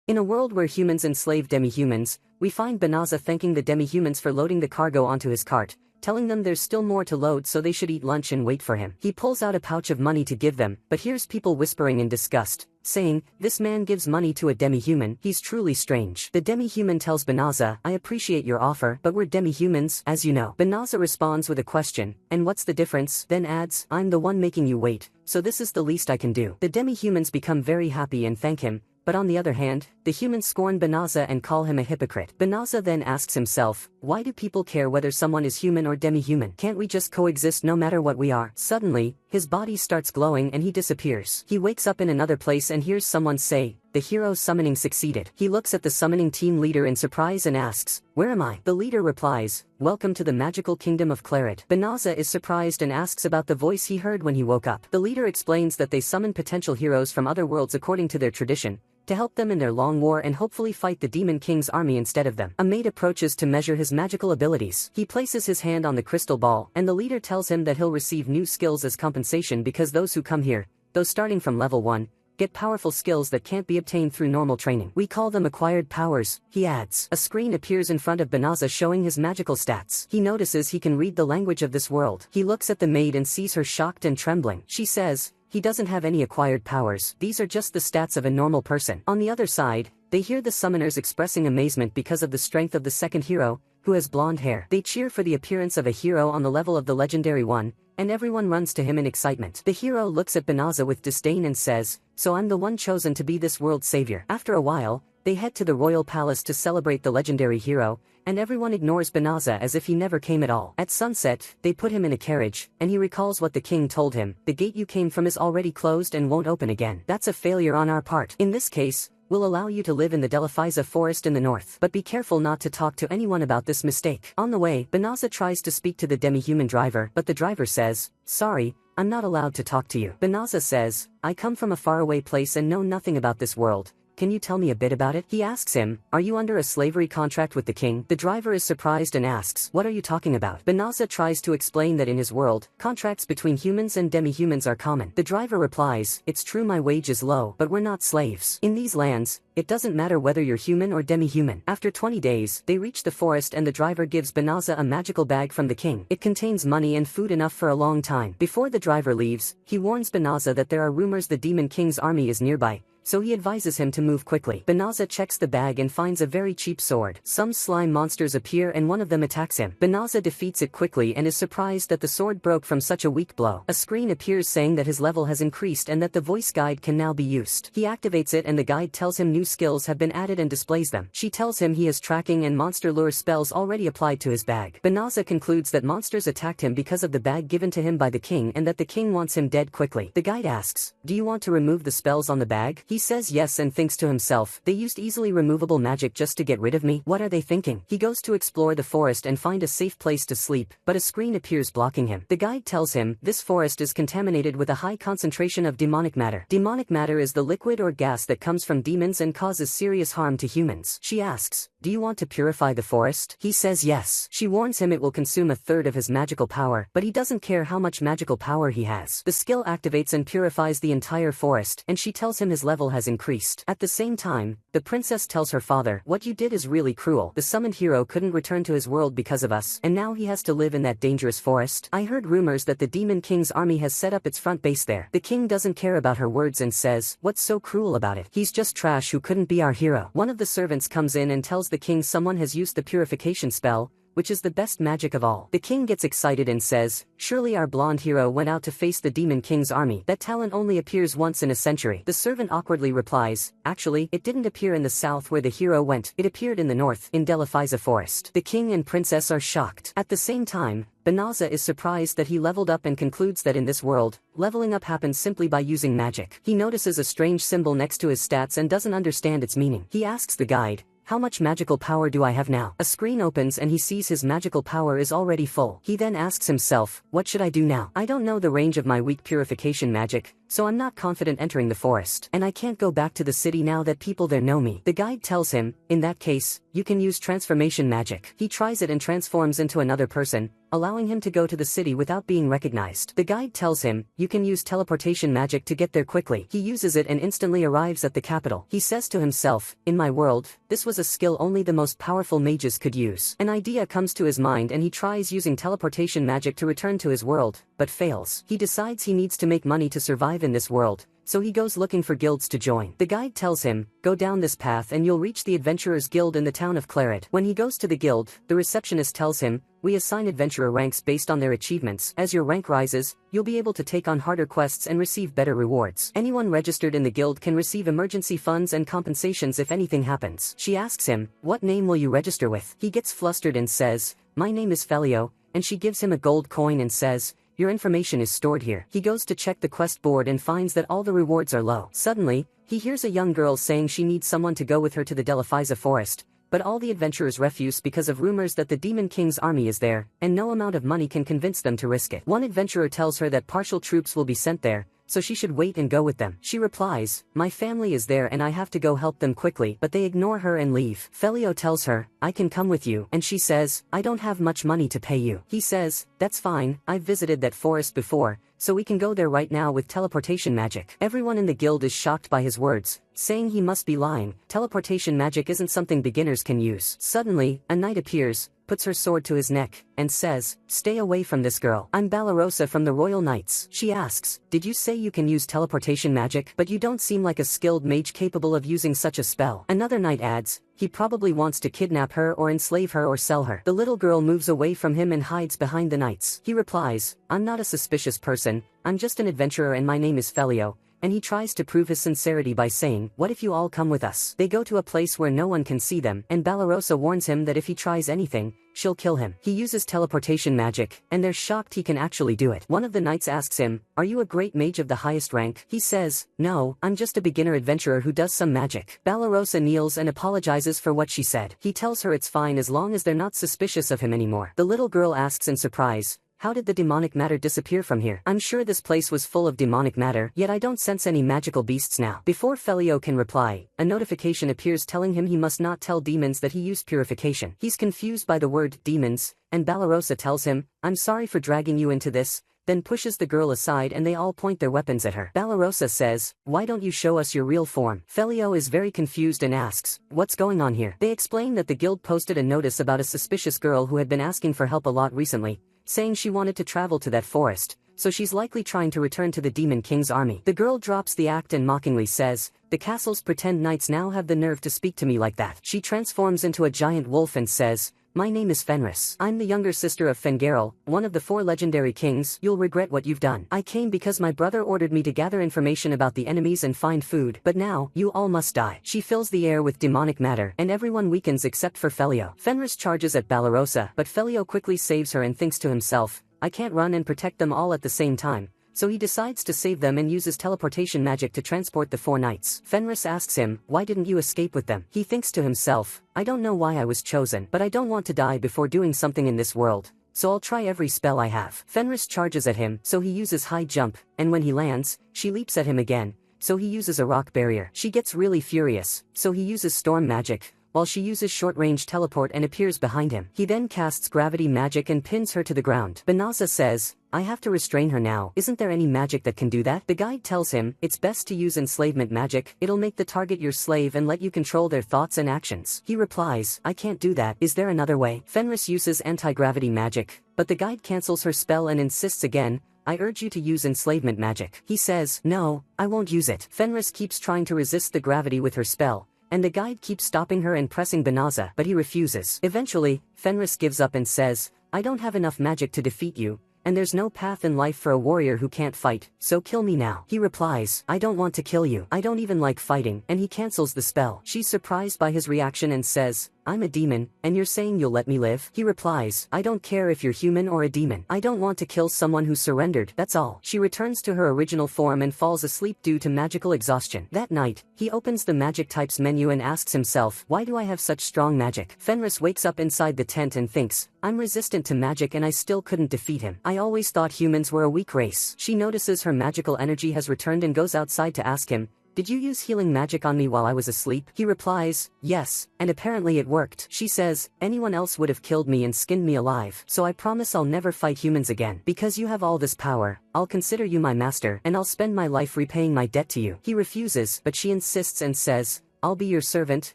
In a world where humans enslave demi-humans, we find Banaza thanking the demi-humans for loading the cargo onto his cart, telling them there's still more to load so they should eat lunch and wait for him. He pulls out a pouch of money to give them, but hears people whispering in disgust, saying, "This man gives money to a demi-human, he's truly strange." The demi-human tells Banaza, "I appreciate your offer, but we're demi-humans, as you know." Banaza responds with a question, "And what's the difference?" Then adds, "I'm the one making you wait, so this is the least I can do." The demi-humans become very happy and thank him, but on the other hand, the humans scorn Banaza and call him a hypocrite. Banaza then asks himself, why do people care whether someone is human or demi-human? Can't we just coexist no matter what we are? Suddenly, his body starts glowing and he disappears. He wakes up in another place and hears someone say, "The hero's summoning succeeded." He looks at the summoning team leader in surprise and asks, "Where am I?" The leader replies, "Welcome to the magical kingdom of Claret." Banaza is surprised and asks about the voice he heard when he woke up. The leader explains that they summon potential heroes from other worlds according to their tradition, to help them in their long war and hopefully fight the Demon King's army instead of them. A maid approaches to measure his magical abilities. He places his hand on the crystal ball, and the leader tells him that he'll receive new skills as compensation because those who come here, those starting from level 1, get powerful skills that can't be obtained through normal training. We call them acquired powers, he adds. A screen appears in front of Banaza showing his magical stats. He notices he can read the language of this world. He looks at the maid and sees her shocked and trembling. She says, he doesn't have any acquired powers, these are just the stats of a normal person. On the other side, they hear the summoners expressing amazement because of the strength of the second hero, who has blonde hair. They cheer for the appearance of a hero on the level of the legendary one, and everyone runs to him in excitement. The hero looks at Banaza with disdain and says, "So I'm the one chosen to be this world's savior." After a while, they head to the royal palace to celebrate the legendary hero, and everyone ignores Banaza as if he never came at all. At sunset, they put him in a carriage, and he recalls what the king told him, "The gate you came from is already closed and won't open again. That's a failure on our part. In this case, we'll allow you to live in the Delaphiza forest in the north, but be careful not to talk to anyone about this mistake." On the way, Banaza tries to speak to the demi-human driver, but the driver says, "Sorry, I'm not allowed to talk to you." Banaza says, "I come from a faraway place and know nothing about this world. Can you tell me a bit about it?" He asks him, "Are you under a slavery contract with the king?" The driver is surprised and asks, "What are you talking about?" Banaza tries to explain that in his world, contracts between humans and demi-humans are common. The driver replies, "It's true my wage is low, but we're not slaves. In these lands, it doesn't matter whether you're human or demi-human." After 20 days, they reach the forest and the driver gives Banaza a magical bag from the king. It contains money and food enough for a long time. Before the driver leaves, he warns Banaza that there are rumors the Demon King's army is nearby, so he advises him to move quickly. Banaza checks the bag and finds a very cheap sword. Some slime monsters appear and one of them attacks him. Banaza defeats it quickly and is surprised that the sword broke from such a weak blow. A screen appears saying that his level has increased and that the voice guide can now be used. He activates it and the guide tells him new skills have been added and displays them. She tells him he has tracking and monster lure spells already applied to his bag. Banaza concludes that monsters attacked him because of the bag given to him by the king and that the king wants him dead quickly. The guide asks, "Do you want to remove the spells on the bag?" He says yes and thinks to himself, "They used easily removable magic just to get rid of me. What are they thinking?" He goes to explore the forest and find a safe place to sleep, but a screen appears blocking him. The guide tells him, this forest is contaminated with a high concentration of demonic matter. Demonic matter is the liquid or gas that comes from demons and causes serious harm to humans. She asks, "Do you want to purify the forest?" He says yes. She warns him it will consume a third of his magical power, but he doesn't care how much magical power he has. The skill activates and purifies the entire forest, and she tells him his level has increased. At the same time, the princess tells her father, "What you did is really cruel. The summoned hero couldn't return to his world because of us, and now he has to live in that dangerous forest. I heard rumors that the Demon King's army has set up its front base there." The king doesn't care about her words and says, "What's so cruel about it? He's just trash who couldn't be our hero." One of the servants comes in and tells the king someone has used the purification spell, which is the best magic of all. The king gets excited and says, "Surely our blonde hero went out to face the Demon King's army. That talent only appears once in a century." The servant awkwardly replies, "Actually, it didn't appear in the south where the hero went. It appeared in the north, in Delaphiza forest." The king and princess are shocked. At the same time, Banaza is surprised that he leveled up and concludes that in this world, leveling up happens simply by using magic. He notices a strange symbol next to his stats and doesn't understand its meaning. He asks the guide, "How much magical power do I have now?" A screen opens and he sees his magical power is already full. He then asks himself, "What should I do now? I don't know the range of my weak purification magic, so I'm not confident entering the forest. And I can't go back to the city now that people there know me." The guide tells him, "In that case, you can use transformation magic." He tries it and transforms into another person, allowing him to go to the city without being recognized. The guide tells him, you can use teleportation magic to get there quickly. He uses it and instantly arrives at the capital. He says to himself, in my world, this was a skill only the most powerful mages could use. An idea comes to his mind and he tries using teleportation magic to return to his world, but fails. He decides he needs to make money to survive in this world, so he goes looking for guilds to join. The guide tells him, go down this path and you'll reach the Adventurers Guild in the town of Claret. When he goes to the guild, the receptionist tells him, we assign adventurer ranks based on their achievements. As your rank rises, you'll be able to take on harder quests and receive better rewards. Anyone registered in the guild can receive emergency funds and compensations if anything happens. She asks him, what name will you register with? He gets flustered and says, my name is Felio, and she gives him a gold coin and says, your information is stored here. He goes to check the quest board and finds that all the rewards are low. Suddenly, he hears a young girl saying she needs someone to go with her to the Delaphiza forest, but all the adventurers refuse because of rumors that the Demon King's army is there, and no amount of money can convince them to risk it. One adventurer tells her that partial troops will be sent there, so she should wait and go with them. She replies, my family is there and I have to go help them quickly, but they ignore her and leave. Felio tells her, I can come with you, and she says, I don't have much money to pay you. He says, that's fine, I've visited that forest before, so we can go there right now with teleportation magic. Everyone in the guild is shocked by his words, saying he must be lying. Teleportation magic isn't something beginners can use. Suddenly, a knight appears, puts her sword to his neck, and says, stay away from this girl. I'm Balarosa from the Royal Knights. She asks, did you say you can use teleportation magic? But you don't seem like a skilled mage capable of using such a spell. Another knight adds, he probably wants to kidnap her or enslave her or sell her. The little girl moves away from him and hides behind the knights. He replies, I'm not a suspicious person, I'm just an adventurer and my name is Felio. And he tries to prove his sincerity by saying, what if you all come with us? They go to a place where no one can see them, and Balarosa warns him that if he tries anything, she'll kill him. He uses teleportation magic, and they're shocked he can actually do it. One of the knights asks him, are you a great mage of the highest rank? He says, no, I'm just a beginner adventurer who does some magic. Balarosa kneels and apologizes for what she said. He tells her it's fine as long as they're not suspicious of him anymore. The little girl asks in surprise, how did the demonic matter disappear from here? I'm sure this place was full of demonic matter, yet I don't sense any magical beasts now. Before Felio can reply, a notification appears telling him he must not tell demons that he used purification. He's confused by the word demons, and Balarosa tells him, I'm sorry for dragging you into this, then pushes the girl aside and they all point their weapons at her. Balarosa says, why don't you show us your real form? Felio is very confused and asks, what's going on here? They explain that the guild posted a notice about a suspicious girl who had been asking for help a lot recently, saying she wanted to travel to that forest, so she's likely trying to return to the Demon King's army. The girl drops the act and mockingly says, the castle's pretend knights now have the nerve to speak to me like that. She transforms into a giant wolf and says, my name is Fenris. I'm the younger sister of Fengarel, one of the 4 legendary kings. You'll regret what you've done. I came because my brother ordered me to gather information about the enemies and find food, but now, you all must die. She fills the air with demonic matter, and everyone weakens except for Felio. Fenris charges at Balarosa, but Felio quickly saves her and thinks to himself, I can't run and protect them all at the same time. So he decides to save them and uses teleportation magic to transport the 4 knights. Fenris asks him, why didn't you escape with them? He thinks to himself, I don't know why I was chosen, but I don't want to die before doing something in this world, so I'll try every spell I have. Fenris charges at him, so he uses high jump, and when he lands, she leaps at him again, so he uses a rock barrier. She gets really furious, so he uses storm magic, while she uses short-range teleport and appears behind him. He then casts gravity magic and pins her to the ground. Banaza says, I have to restrain her now. Isn't there any magic that can do that? The guide tells him, it's best to use enslavement magic. It'll make the target your slave and let you control their thoughts and actions. He replies, I can't do that. Is there another way? Fenris uses anti-gravity magic, but the guide cancels her spell and insists again, I urge you to use enslavement magic. He says, no, I won't use it. Fenris keeps trying to resist the gravity with her spell, and the guide keeps stopping her and pressing Banaza, but he refuses. Eventually, Fenris gives up and says, I don't have enough magic to defeat you, and there's no path in life for a warrior who can't fight, so kill me now. He replies, I don't want to kill you. I don't even like fighting, and he cancels the spell. She's surprised by his reaction and says, I'm a demon, and you're saying you'll let me live? He replies, I don't care if you're human or a demon. I don't want to kill someone who surrendered, that's all. She returns to her original form and falls asleep due to magical exhaustion. That night, he opens the magic types menu and asks himself, why do I have such strong magic? Fenris wakes up inside the tent and thinks, I'm resistant to magic and I still couldn't defeat him. I always thought humans were a weak race. She notices her magical energy has returned and goes outside to ask him, did you use healing magic on me while I was asleep? He replies, yes, and apparently it worked. She says, anyone else would have killed me and skinned me alive, so I promise I'll never fight humans again. Because you have all this power, I'll consider you my master, and I'll spend my life repaying my debt to you. He refuses, but she insists and says, I'll be your servant,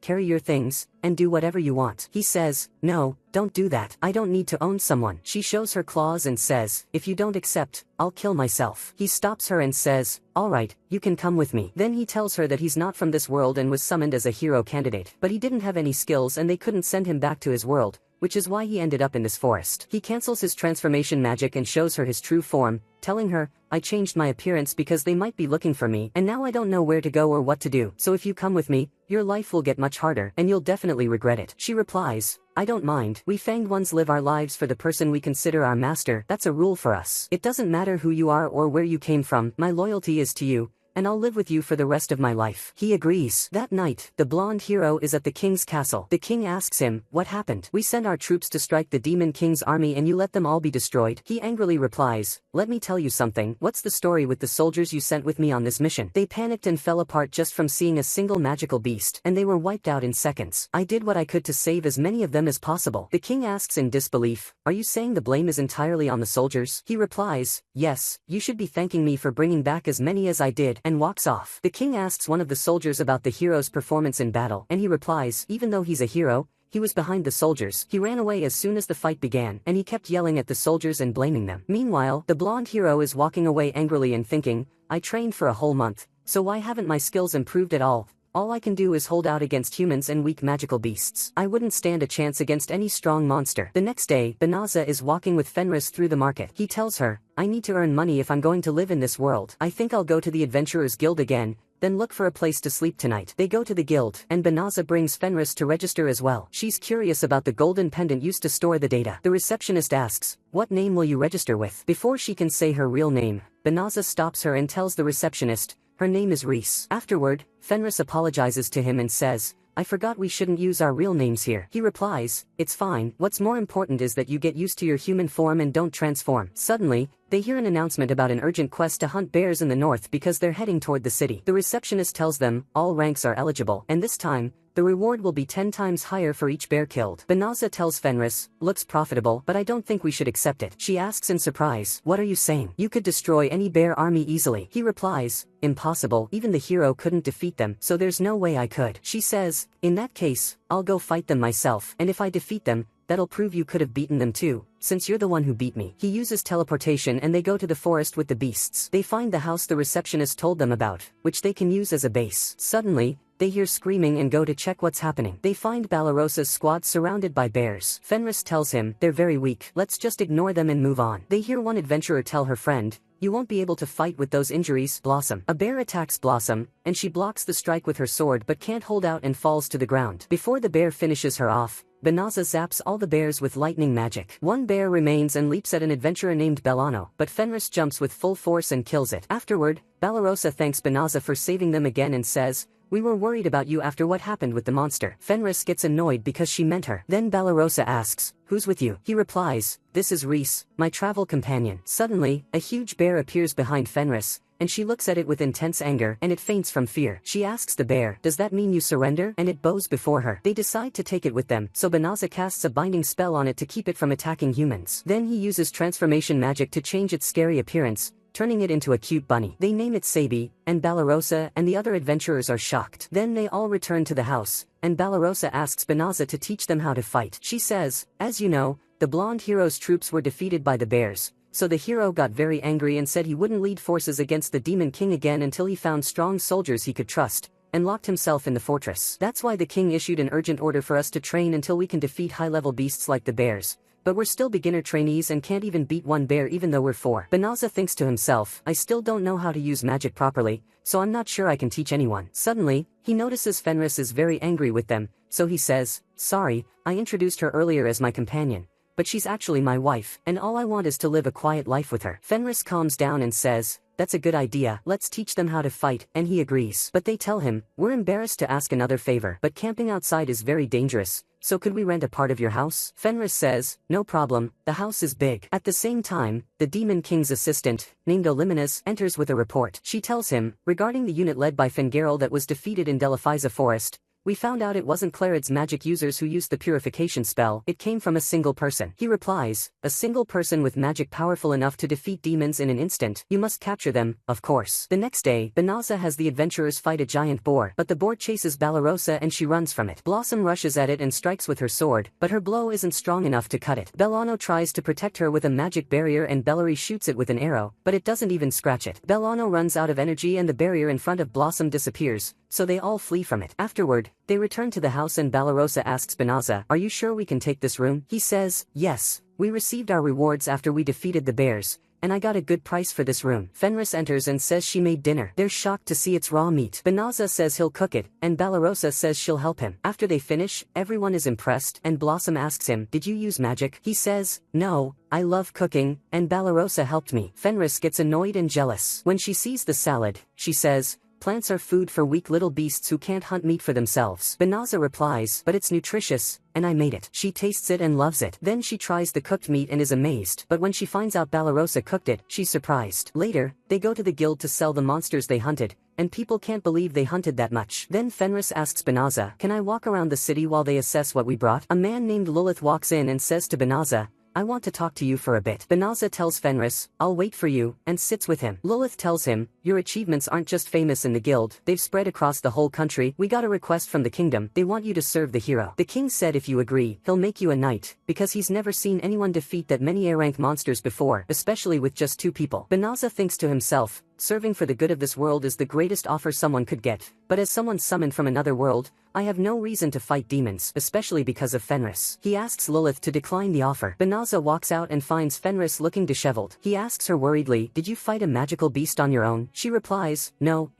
carry your things, and do whatever you want. He says, no, don't do that. I don't need to own someone. She shows her claws and says, if you don't accept, I'll kill myself. He stops her and says, alright, you can come with me. Then he tells her that he's not from this world and was summoned as a hero candidate. But he didn't have any skills and they couldn't send him back to his world, which is why he ended up in this forest. He cancels his transformation magic and shows her his true form, telling her, I changed my appearance because they might be looking for me, and now I don't know where to go or what to do, so if you come with me, your life will get much harder, and you'll definitely regret it. She replies, I don't mind. We fanged ones live our lives for the person we consider our master. That's a rule for us. It doesn't matter who you are or where you came from, my loyalty is to you, and I'll live with you for the rest of my life. He agrees. That night, the blonde hero is at the king's castle. The king asks him, what happened? We sent our troops to strike the demon king's army and you let them all be destroyed. He angrily replies, let me tell you something. What's the story with the soldiers you sent with me on this mission? They panicked and fell apart just from seeing a single magical beast, and they were wiped out in seconds. I did what I could to save as many of them as possible. The king asks in disbelief, are you saying the blame is entirely on the soldiers? He replies, yes, you should be thanking me for bringing back as many as I did, and walks off. The king asks one of the soldiers about the hero's performance in battle, and he replies, even though he's a hero, he was behind the soldiers. He ran away as soon as the fight began, and he kept yelling at the soldiers and blaming them. Meanwhile, the blonde hero is walking away angrily and thinking, I trained for a whole month, so why haven't my skills improved at all? All I can do is hold out against humans and weak magical beasts. I wouldn't stand a chance against any strong monster. The next day, Banaza is walking with Fenris through the market. He tells her, I need to earn money if I'm going to live in this world. I think I'll go to the Adventurers Guild again, then look for a place to sleep tonight. They go to the guild, and Banaza brings Fenris to register as well. She's curious about the golden pendant used to store the data. The receptionist asks, what name will you register with? Before she can say her real name, Banaza stops her and tells the receptionist, her name is Reese. Afterward, Fenris apologizes to him and says, I forgot we shouldn't use our real names here. He replies, it's fine, what's more important is that you get used to your human form and don't transform. Suddenly, they hear an announcement about an urgent quest to hunt bears in the north because they're heading toward the city. The receptionist tells them, all ranks are eligible, and this time, the reward will be 10 times higher for each bear killed. Banaza tells Fenris, looks profitable, but I don't think we should accept it. She asks in surprise, what are you saying? You could destroy any bear army easily. He replies, impossible, even the hero couldn't defeat them, so there's no way I could. She says, in that case, I'll go fight them myself, and if I defeat them, that'll prove you could have beaten them too, since you're the one who beat me. He uses teleportation and they go to the forest with the beasts. They find the house the receptionist told them about, which they can use as a base. Suddenly, they hear screaming and go to check what's happening. They find Balarosa's squad surrounded by bears. Fenris tells him, they're very weak, let's just ignore them and move on. They hear one adventurer tell her friend, you won't be able to fight with those injuries, Blossom. A bear attacks Blossom, and she blocks the strike with her sword but can't hold out and falls to the ground. Before the bear finishes her off, Banaza zaps all the bears with lightning magic. One bear remains and leaps at an adventurer named Bellano, but Fenris jumps with full force and kills it. Afterward, Balarosa thanks Banaza for saving them again and says, we were worried about you after what happened with the monster. Fenris gets annoyed because she meant her. Then Balarosa asks, who's with you? He replies, this is Reese, my travel companion. Suddenly, a huge bear appears behind Fenris, and she looks at it with intense anger, and it faints from fear. She asks the bear, does that mean you surrender? And it bows before her. They decide to take it with them, so Banaza casts a binding spell on it to keep it from attacking humans. Then he uses transformation magic to change its scary appearance, turning it into a cute bunny. They name it Sabi, and Balarosa and the other adventurers are shocked. Then they all return to the house, and Balarosa asks Banaza to teach them how to fight. She says, as you know, the blonde hero's troops were defeated by the bears, so the hero got very angry and said he wouldn't lead forces against the demon king again until he found strong soldiers he could trust, and locked himself in the fortress. That's why the king issued an urgent order for us to train until we can defeat high-level beasts like the bears. But we're still beginner trainees and can't even beat one bear even though we're 4. Banaza thinks to himself, I still don't know how to use magic properly, so I'm not sure I can teach anyone. Suddenly, he notices Fenris is very angry with them, so he says, sorry, I introduced her earlier as my companion, but she's actually my wife, and all I want is to live a quiet life with her. Fenris calms down and says, that's a good idea, let's teach them how to fight, and he agrees. But they tell him, we're embarrassed to ask another favor, but camping outside is very dangerous, so could we rent a part of your house? Fenris says, no problem, the house is big. At the same time, the Demon King's assistant, named Olimenas, enters with a report. She tells him, regarding the unit led by Fingarel that was defeated in Delaphiza Forest, we found out it wasn't Clarid's magic users who used the purification spell, it came from a single person. He replies, a single person with magic powerful enough to defeat demons in an instant, you must capture them, of course. The next day, Banaza has the adventurers fight a giant boar, but the boar chases Balarosa and she runs from it. Blossom rushes at it and strikes with her sword, but her blow isn't strong enough to cut it. Bellano tries to protect her with a magic barrier and Bellary shoots it with an arrow, but it doesn't even scratch it. Bellano runs out of energy and the barrier in front of Blossom disappears, so they all flee from it. Afterward, they return to the house and Balarosa asks Banaza, are you sure we can take this room? He says, yes, we received our rewards after we defeated the bears, and I got a good price for this room. Fenris enters and says she made dinner. They're shocked to see it's raw meat. Banaza says he'll cook it, and Balarosa says she'll help him. After they finish, everyone is impressed, and Blossom asks him, did you use magic? He says, no, I love cooking, and Balarosa helped me. Fenris gets annoyed and jealous. When she sees the salad, she says, plants are food for weak little beasts who can't hunt meat for themselves. Banaza replies, but it's nutritious, and I made it. She tastes it and loves it. Then she tries the cooked meat and is amazed, but when she finds out Balarosa cooked it, she's surprised. Later, they go to the guild to sell the monsters they hunted, and people can't believe they hunted that much. Then Fenris asks Banaza, can I walk around the city while they assess what we brought? A man named Lilith walks in and says to Banaza, I want to talk to you for a bit. Banaza tells Fenris, I'll wait for you, and sits with him. Lilith tells him, your achievements aren't just famous in the guild, they've spread across the whole country. We got a request from the kingdom, they want you to serve the hero. The king said if you agree, he'll make you a knight, because he's never seen anyone defeat that many A-rank monsters before, especially with just 2 people. Banaza thinks to himself, serving for the good of this world is the greatest offer someone could get, but as someone summoned from another world, I have no reason to fight demons, especially because of Fenris. He asks Lilith to decline the offer. Banaza walks out and finds Fenris looking disheveled. He asks her worriedly, did you fight a magical beast on your own? She replies, no,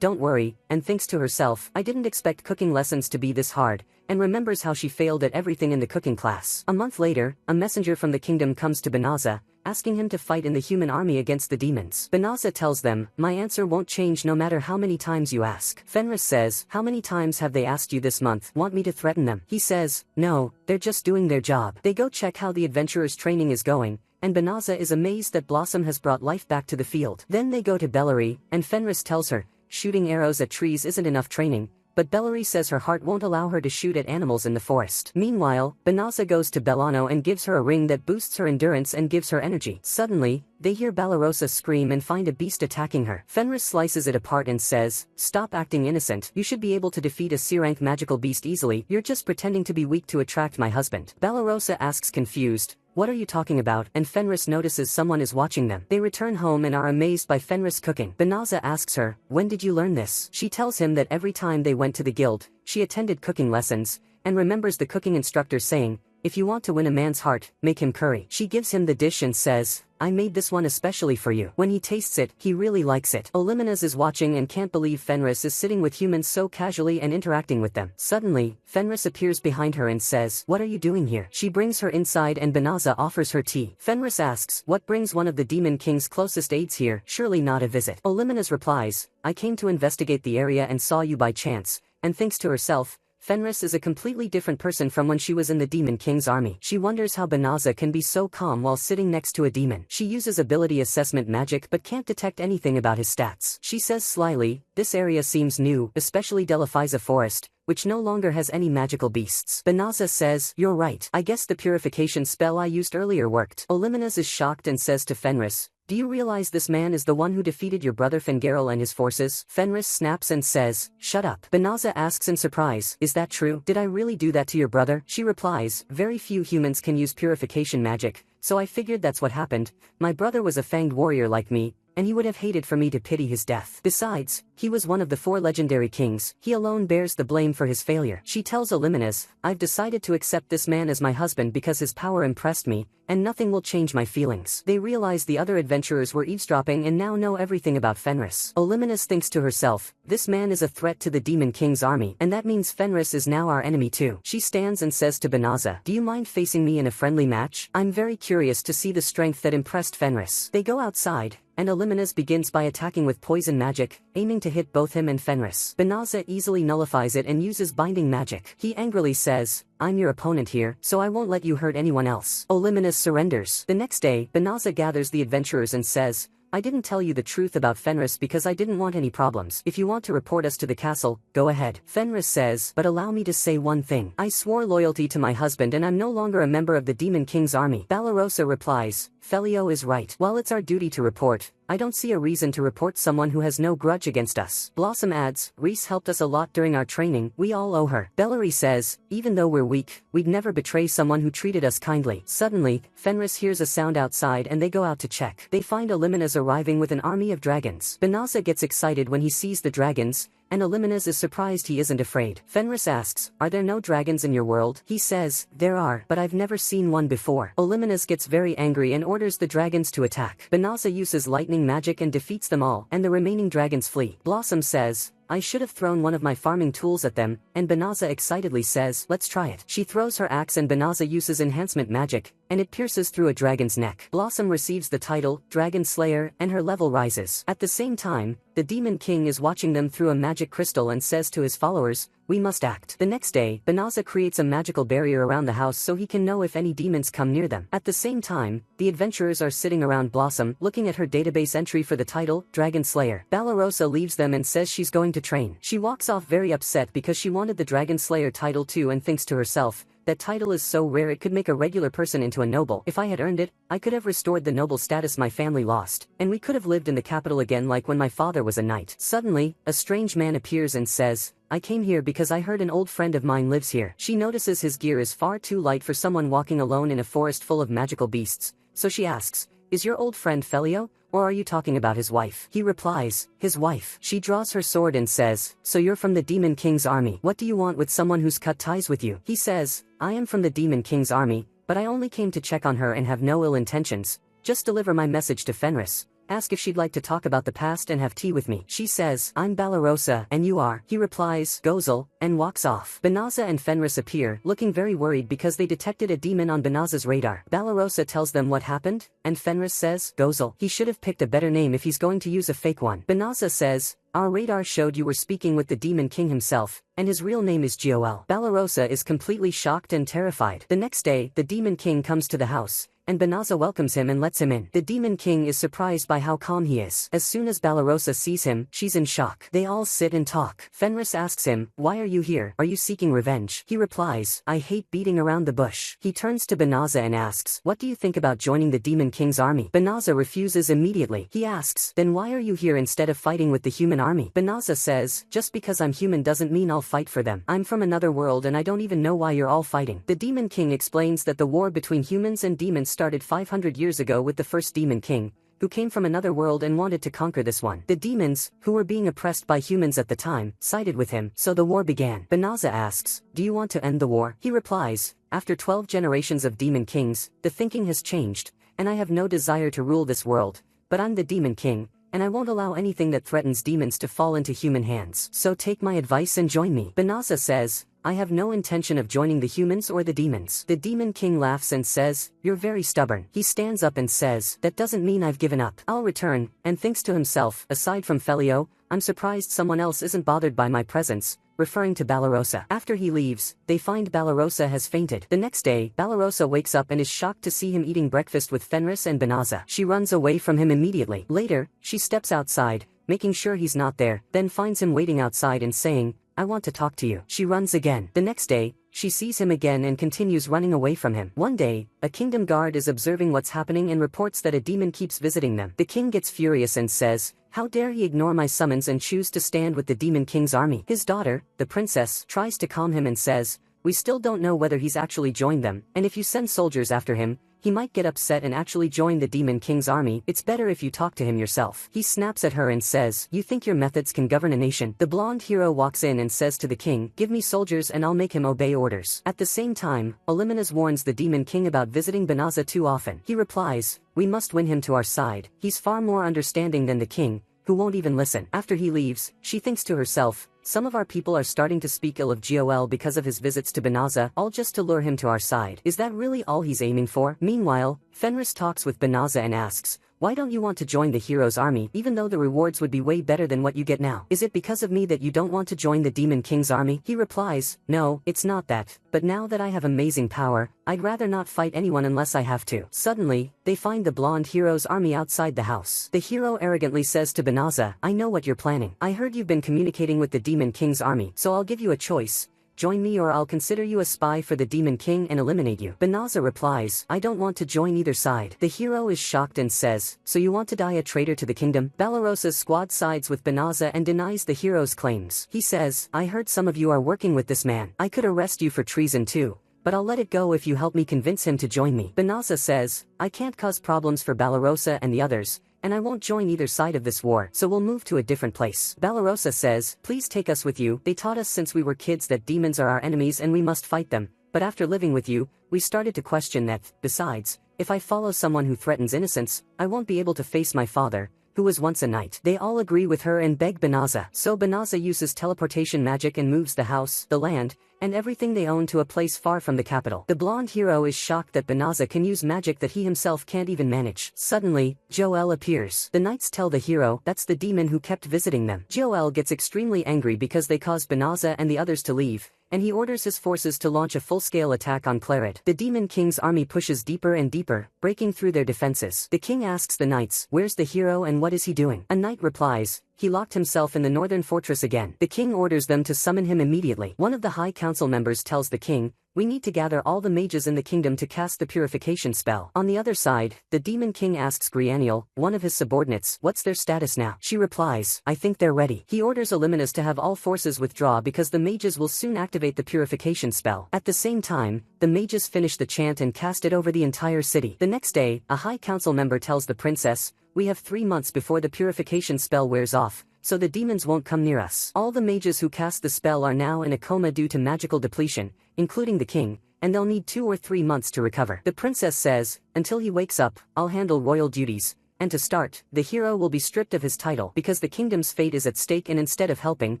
don't worry, and thinks to herself, I didn't expect cooking lessons to be this hard, and remembers how she failed at everything in the cooking class. A month later, a messenger from the kingdom comes to Banaza, asking him to fight in the human army against the demons. Banaza tells them, my answer won't change no matter how many times you ask. Fenris says, how many times have they asked you this month? Want me to threaten them? He says, no, they're just doing their job. They go check how the adventurers' training is going, and Banaza is amazed that Blossom has brought life back to the field. Then they go to Bellary, and Fenris tells her, shooting arrows at trees isn't enough training, but Bellary says her heart won't allow her to shoot at animals in the forest. Meanwhile, Banaza goes to Bellano and gives her a ring that boosts her endurance and gives her energy. Suddenly, they hear Balarosa scream and find a beast attacking her. Fenris slices it apart and says, stop acting innocent, you should be able to defeat a C-rank magical beast easily, you're just pretending to be weak to attract my husband. Balarosa asks confused, what are you talking about? And Fenris notices someone is watching them. They return home and are amazed by Fenris cooking. Banaza asks her, when did you learn this? She tells him that every time they went to the guild, she attended cooking lessons, and remembers the cooking instructor saying, if you want to win a man's heart, make him curry. She gives him the dish and says, I made this one especially for you. When he tastes it, he really likes it. Olimenas is watching and can't believe Fenris is sitting with humans so casually and interacting with them. Suddenly, Fenris appears behind her and says, what are you doing here? She brings her inside and Banaza offers her tea. Fenris asks, what brings one of the Demon King's closest aides here? Surely not a visit. Olimenas replies, I came to investigate the area and saw you by chance, and thinks to herself, Fenris is a completely different person from when she was in the Demon King's army. She wonders how Banaza can be so calm while sitting next to a demon. She uses ability assessment magic but can't detect anything about his stats. She says slyly, this area seems new, especially Delaphiza Forest, which no longer has any magical beasts. Banaza says, you're right. I guess the purification spell I used earlier worked. Olimenas is shocked and says to Fenris, do you realize this man is the one who defeated your brother Fingarel and his forces? Fenris snaps and says, shut up. Banaza asks in surprise, is that true? Did I really do that to your brother? She replies, very few humans can use purification magic, so I figured that's what happened. My brother was a fanged warrior like me, and he would have hated for me to pity his death. Besides, he was one of the 4 legendary kings, he alone bears the blame for his failure. She tells Olimenas, I've decided to accept this man as my husband because his power impressed me, and nothing will change my feelings. They realize the other adventurers were eavesdropping and now know everything about Fenris. Olimenas thinks to herself, this man is a threat to the Demon King's army, and that means Fenris is now our enemy too. She stands and says to Banaza, do you mind facing me in a friendly match? I'm very curious to see the strength that impressed Fenris. They go outside, and Illuminus begins by attacking with poison magic, aiming to hit both him and Fenris. Banaza easily nullifies it and uses binding magic. He angrily says, "I'm your opponent here, so I won't let you hurt anyone else." Illuminus surrenders. The next day, Banaza gathers the adventurers and says, "I didn't tell you the truth about Fenris because I didn't want any problems. If you want to report us to the castle, go ahead." Fenris says, "But allow me to say one thing. I swore loyalty to my husband and I'm no longer a member of the Demon King's army." Balarosa replies, "Felio is right. While it's our duty to report, I don't see a reason to report someone who has no grudge against us." Blossom adds, "Reese helped us a lot during our training, we all owe her." Bellary says, "Even though we're weak, we'd never betray someone who treated us kindly." Suddenly, Fenris hears a sound outside and they go out to check. They find Illuminus arriving with an army of dragons. Banaza gets excited when he sees the dragons, and Illuminus is surprised he isn't afraid. Fenris asks, "Are there no dragons in your world?" He says, "There are, but I've never seen one before." Illuminus gets very angry and orders the dragons to attack. Banaza uses lightning magic and defeats them all, and the remaining dragons flee. Blossom says, "I should have thrown one of my farming tools at them," and Banaza excitedly says, "Let's try it." She throws her axe and Banaza uses enhancement magic, and it pierces through a dragon's neck. Blossom receives the title, Dragon Slayer, and her level rises. At the same time, the Demon King is watching them through a magic crystal and says to his followers, "We must act." The next day, Banaza creates a magical barrier around the house so he can know if any demons come near them. At the same time, the adventurers are sitting around Blossom, looking at her database entry for the title, Dragon Slayer. Balarosa leaves them and says she's going to train. She walks off very upset because she wanted the Dragon Slayer title too and thinks to herself, "That title is so rare it could make a regular person into a noble. If I had earned it, I could have restored the noble status my family lost, and we could have lived in the capital again like when my father was a knight." Suddenly, a strange man appears and says, "I came here because I heard an old friend of mine lives here." She notices his gear is far too light for someone walking alone in a forest full of magical beasts, so she asks, "Is your old friend Felio? Or are you talking about his wife?" He replies, "His wife." She draws her sword and says, "So you're from the Demon King's army. What do you want with someone who's cut ties with you?" He says, "I am from the Demon King's army, but I only came to check on her and have no ill intentions. Just deliver my message to Fenris. Ask if she'd like to talk about the past and have tea with me." She says, "I'm Balarosa, and you are?" He replies, "Gozel," and walks off. Banaza and Fenris appear, looking very worried because they detected a demon on Banaza's radar. Balarosa tells them what happened, and Fenris says, "Gozel. He should have picked a better name if he's going to use a fake one." Banaza says, "Our radar showed you were speaking with the Demon King himself, and his real name is Goel." Balarosa is completely shocked and terrified. The next day, the Demon King comes to the house, and Banaza welcomes him and lets him in. The Demon King is surprised by how calm he is. As soon as Balarosa sees him, she's in shock. They all sit and talk. Fenris asks him, "Why are you here? Are you seeking revenge?" He replies, "I hate beating around the bush." He turns to Banaza and asks, "What do you think about joining the Demon King's army?" Banaza refuses immediately. He asks, "Then why are you here instead of fighting with the human army?" Banaza says, "Just because I'm human doesn't mean I'll fight for them. I'm from another world and I don't even know why you're all fighting." The Demon King explains that the war between humans and demons started 500 years ago with the first Demon King, who came from another world and wanted to conquer this one. The demons, who were being oppressed by humans at the time, sided with him, so the war began. Banaza asks, "Do you want to end the war?" He replies, "After 12 generations of Demon Kings, the thinking has changed, and I have no desire to rule this world, but I'm the Demon King, and I won't allow anything that threatens demons to fall into human hands. So take my advice and join me." Banaza says, "I have no intention of joining the humans or the demons." The Demon King laughs and says, "You're very stubborn." He stands up and says, "That doesn't mean I've given up. I'll return," and thinks to himself, "Aside from Felio, I'm surprised someone else isn't bothered by my presence," referring to Balarosa. After he leaves, they find Balarosa has fainted. The next day, Balarosa wakes up and is shocked to see him eating breakfast with Fenris and Banaza. She runs away from him immediately. Later, she steps outside, making sure he's not there, then finds him waiting outside and saying, "I want to talk to you." She runs again. The next day, she sees him again and continues running away from him. One day, a kingdom guard is observing what's happening and reports that a demon keeps visiting them. The king gets furious and says, "How dare he ignore my summons and choose to stand with the Demon King's army?" His daughter, the princess, tries to calm him and says, "We still don't know whether he's actually joined them, and if you send soldiers after him, he might get upset and actually join the Demon King's army. It's better if you talk to him yourself." He snaps at her and says, "You think your methods can govern a nation?" The blonde hero walks in and says to the king, "Give me soldiers and I'll make him obey orders." At the same time, Illuminus warns the Demon King about visiting Banaza too often. He replies, "We must win him to our side. He's far more understanding than the king, who won't even listen." After he leaves, she thinks to herself, "Some of our people are starting to speak ill of Goel because of his visits to Banaza, all just to lure him to our side. Is that really all he's aiming for?" Meanwhile, Fenris talks with Banaza and asks, why don't you want to join the hero's army even though the rewards would be way better than what you get now? Is it because of me that you don't want to join the Demon King's army? He replies, no, it's not that, but now that I have amazing power, I'd rather not fight anyone unless I have to. Suddenly, they find the blonde hero's army outside the house. The hero arrogantly says to Banaza, I know what you're planning. I heard you've been communicating with the Demon King's army, so I'll give you a choice. Join me or I'll consider you a spy for the Demon King and eliminate you. Banaza replies, I don't want to join either side. The hero is shocked and says, so you want to die a traitor to the kingdom? Balarosa's squad sides with Banaza and denies the hero's claims. He says, I heard some of you are working with this man. I could arrest you for treason too, but I'll let it go if you help me convince him to join me. Banaza says, I can't cause problems for Balarosa and the others, and I won't join either side of this war, so we'll move to a different place. Balarosa says, please take us with you. They taught us since we were kids that demons are our enemies and we must fight them, but after living with you, we started to question that. Besides, if I follow someone who threatens innocence, I won't be able to face my father, who was once a knight. They all agree with her and beg Banaza. So Banaza uses teleportation magic and moves the house, the land, and everything they own to a place far from the capital. The blonde hero is shocked that Banaza can use magic that he himself can't even manage. Suddenly, Joel appears. The knights tell the hero that's the demon who kept visiting them. Joel gets extremely angry because they caused Banaza and the others to leave, and he orders his forces to launch a full-scale attack on Claret. The Demon King's army pushes deeper and deeper, breaking through their defenses. The king asks the knights, where's the hero and what is he doing? A knight replies, he locked himself in the northern fortress again. The king orders them to summon him immediately. One of the high council members tells the king, we need to gather all the mages in the kingdom to cast the purification spell. On the other side, the Demon King asks Grianiel, one of his subordinates, what's their status now? She replies, I think they're ready. He orders Illuminus to have all forces withdraw because the mages will soon activate the purification spell. At the same time, the mages finish the chant and cast it over the entire city. The next day, a high council member tells the princess, we have 3 months before the purification spell wears off, so the demons won't come near us. All the mages who cast the spell are now in a coma due to magical depletion, including the king, and they'll need 2 or 3 months to recover. The princess says, until he wakes up, I'll handle royal duties, and to start, the hero will be stripped of his title because the kingdom's fate is at stake, and instead of helping,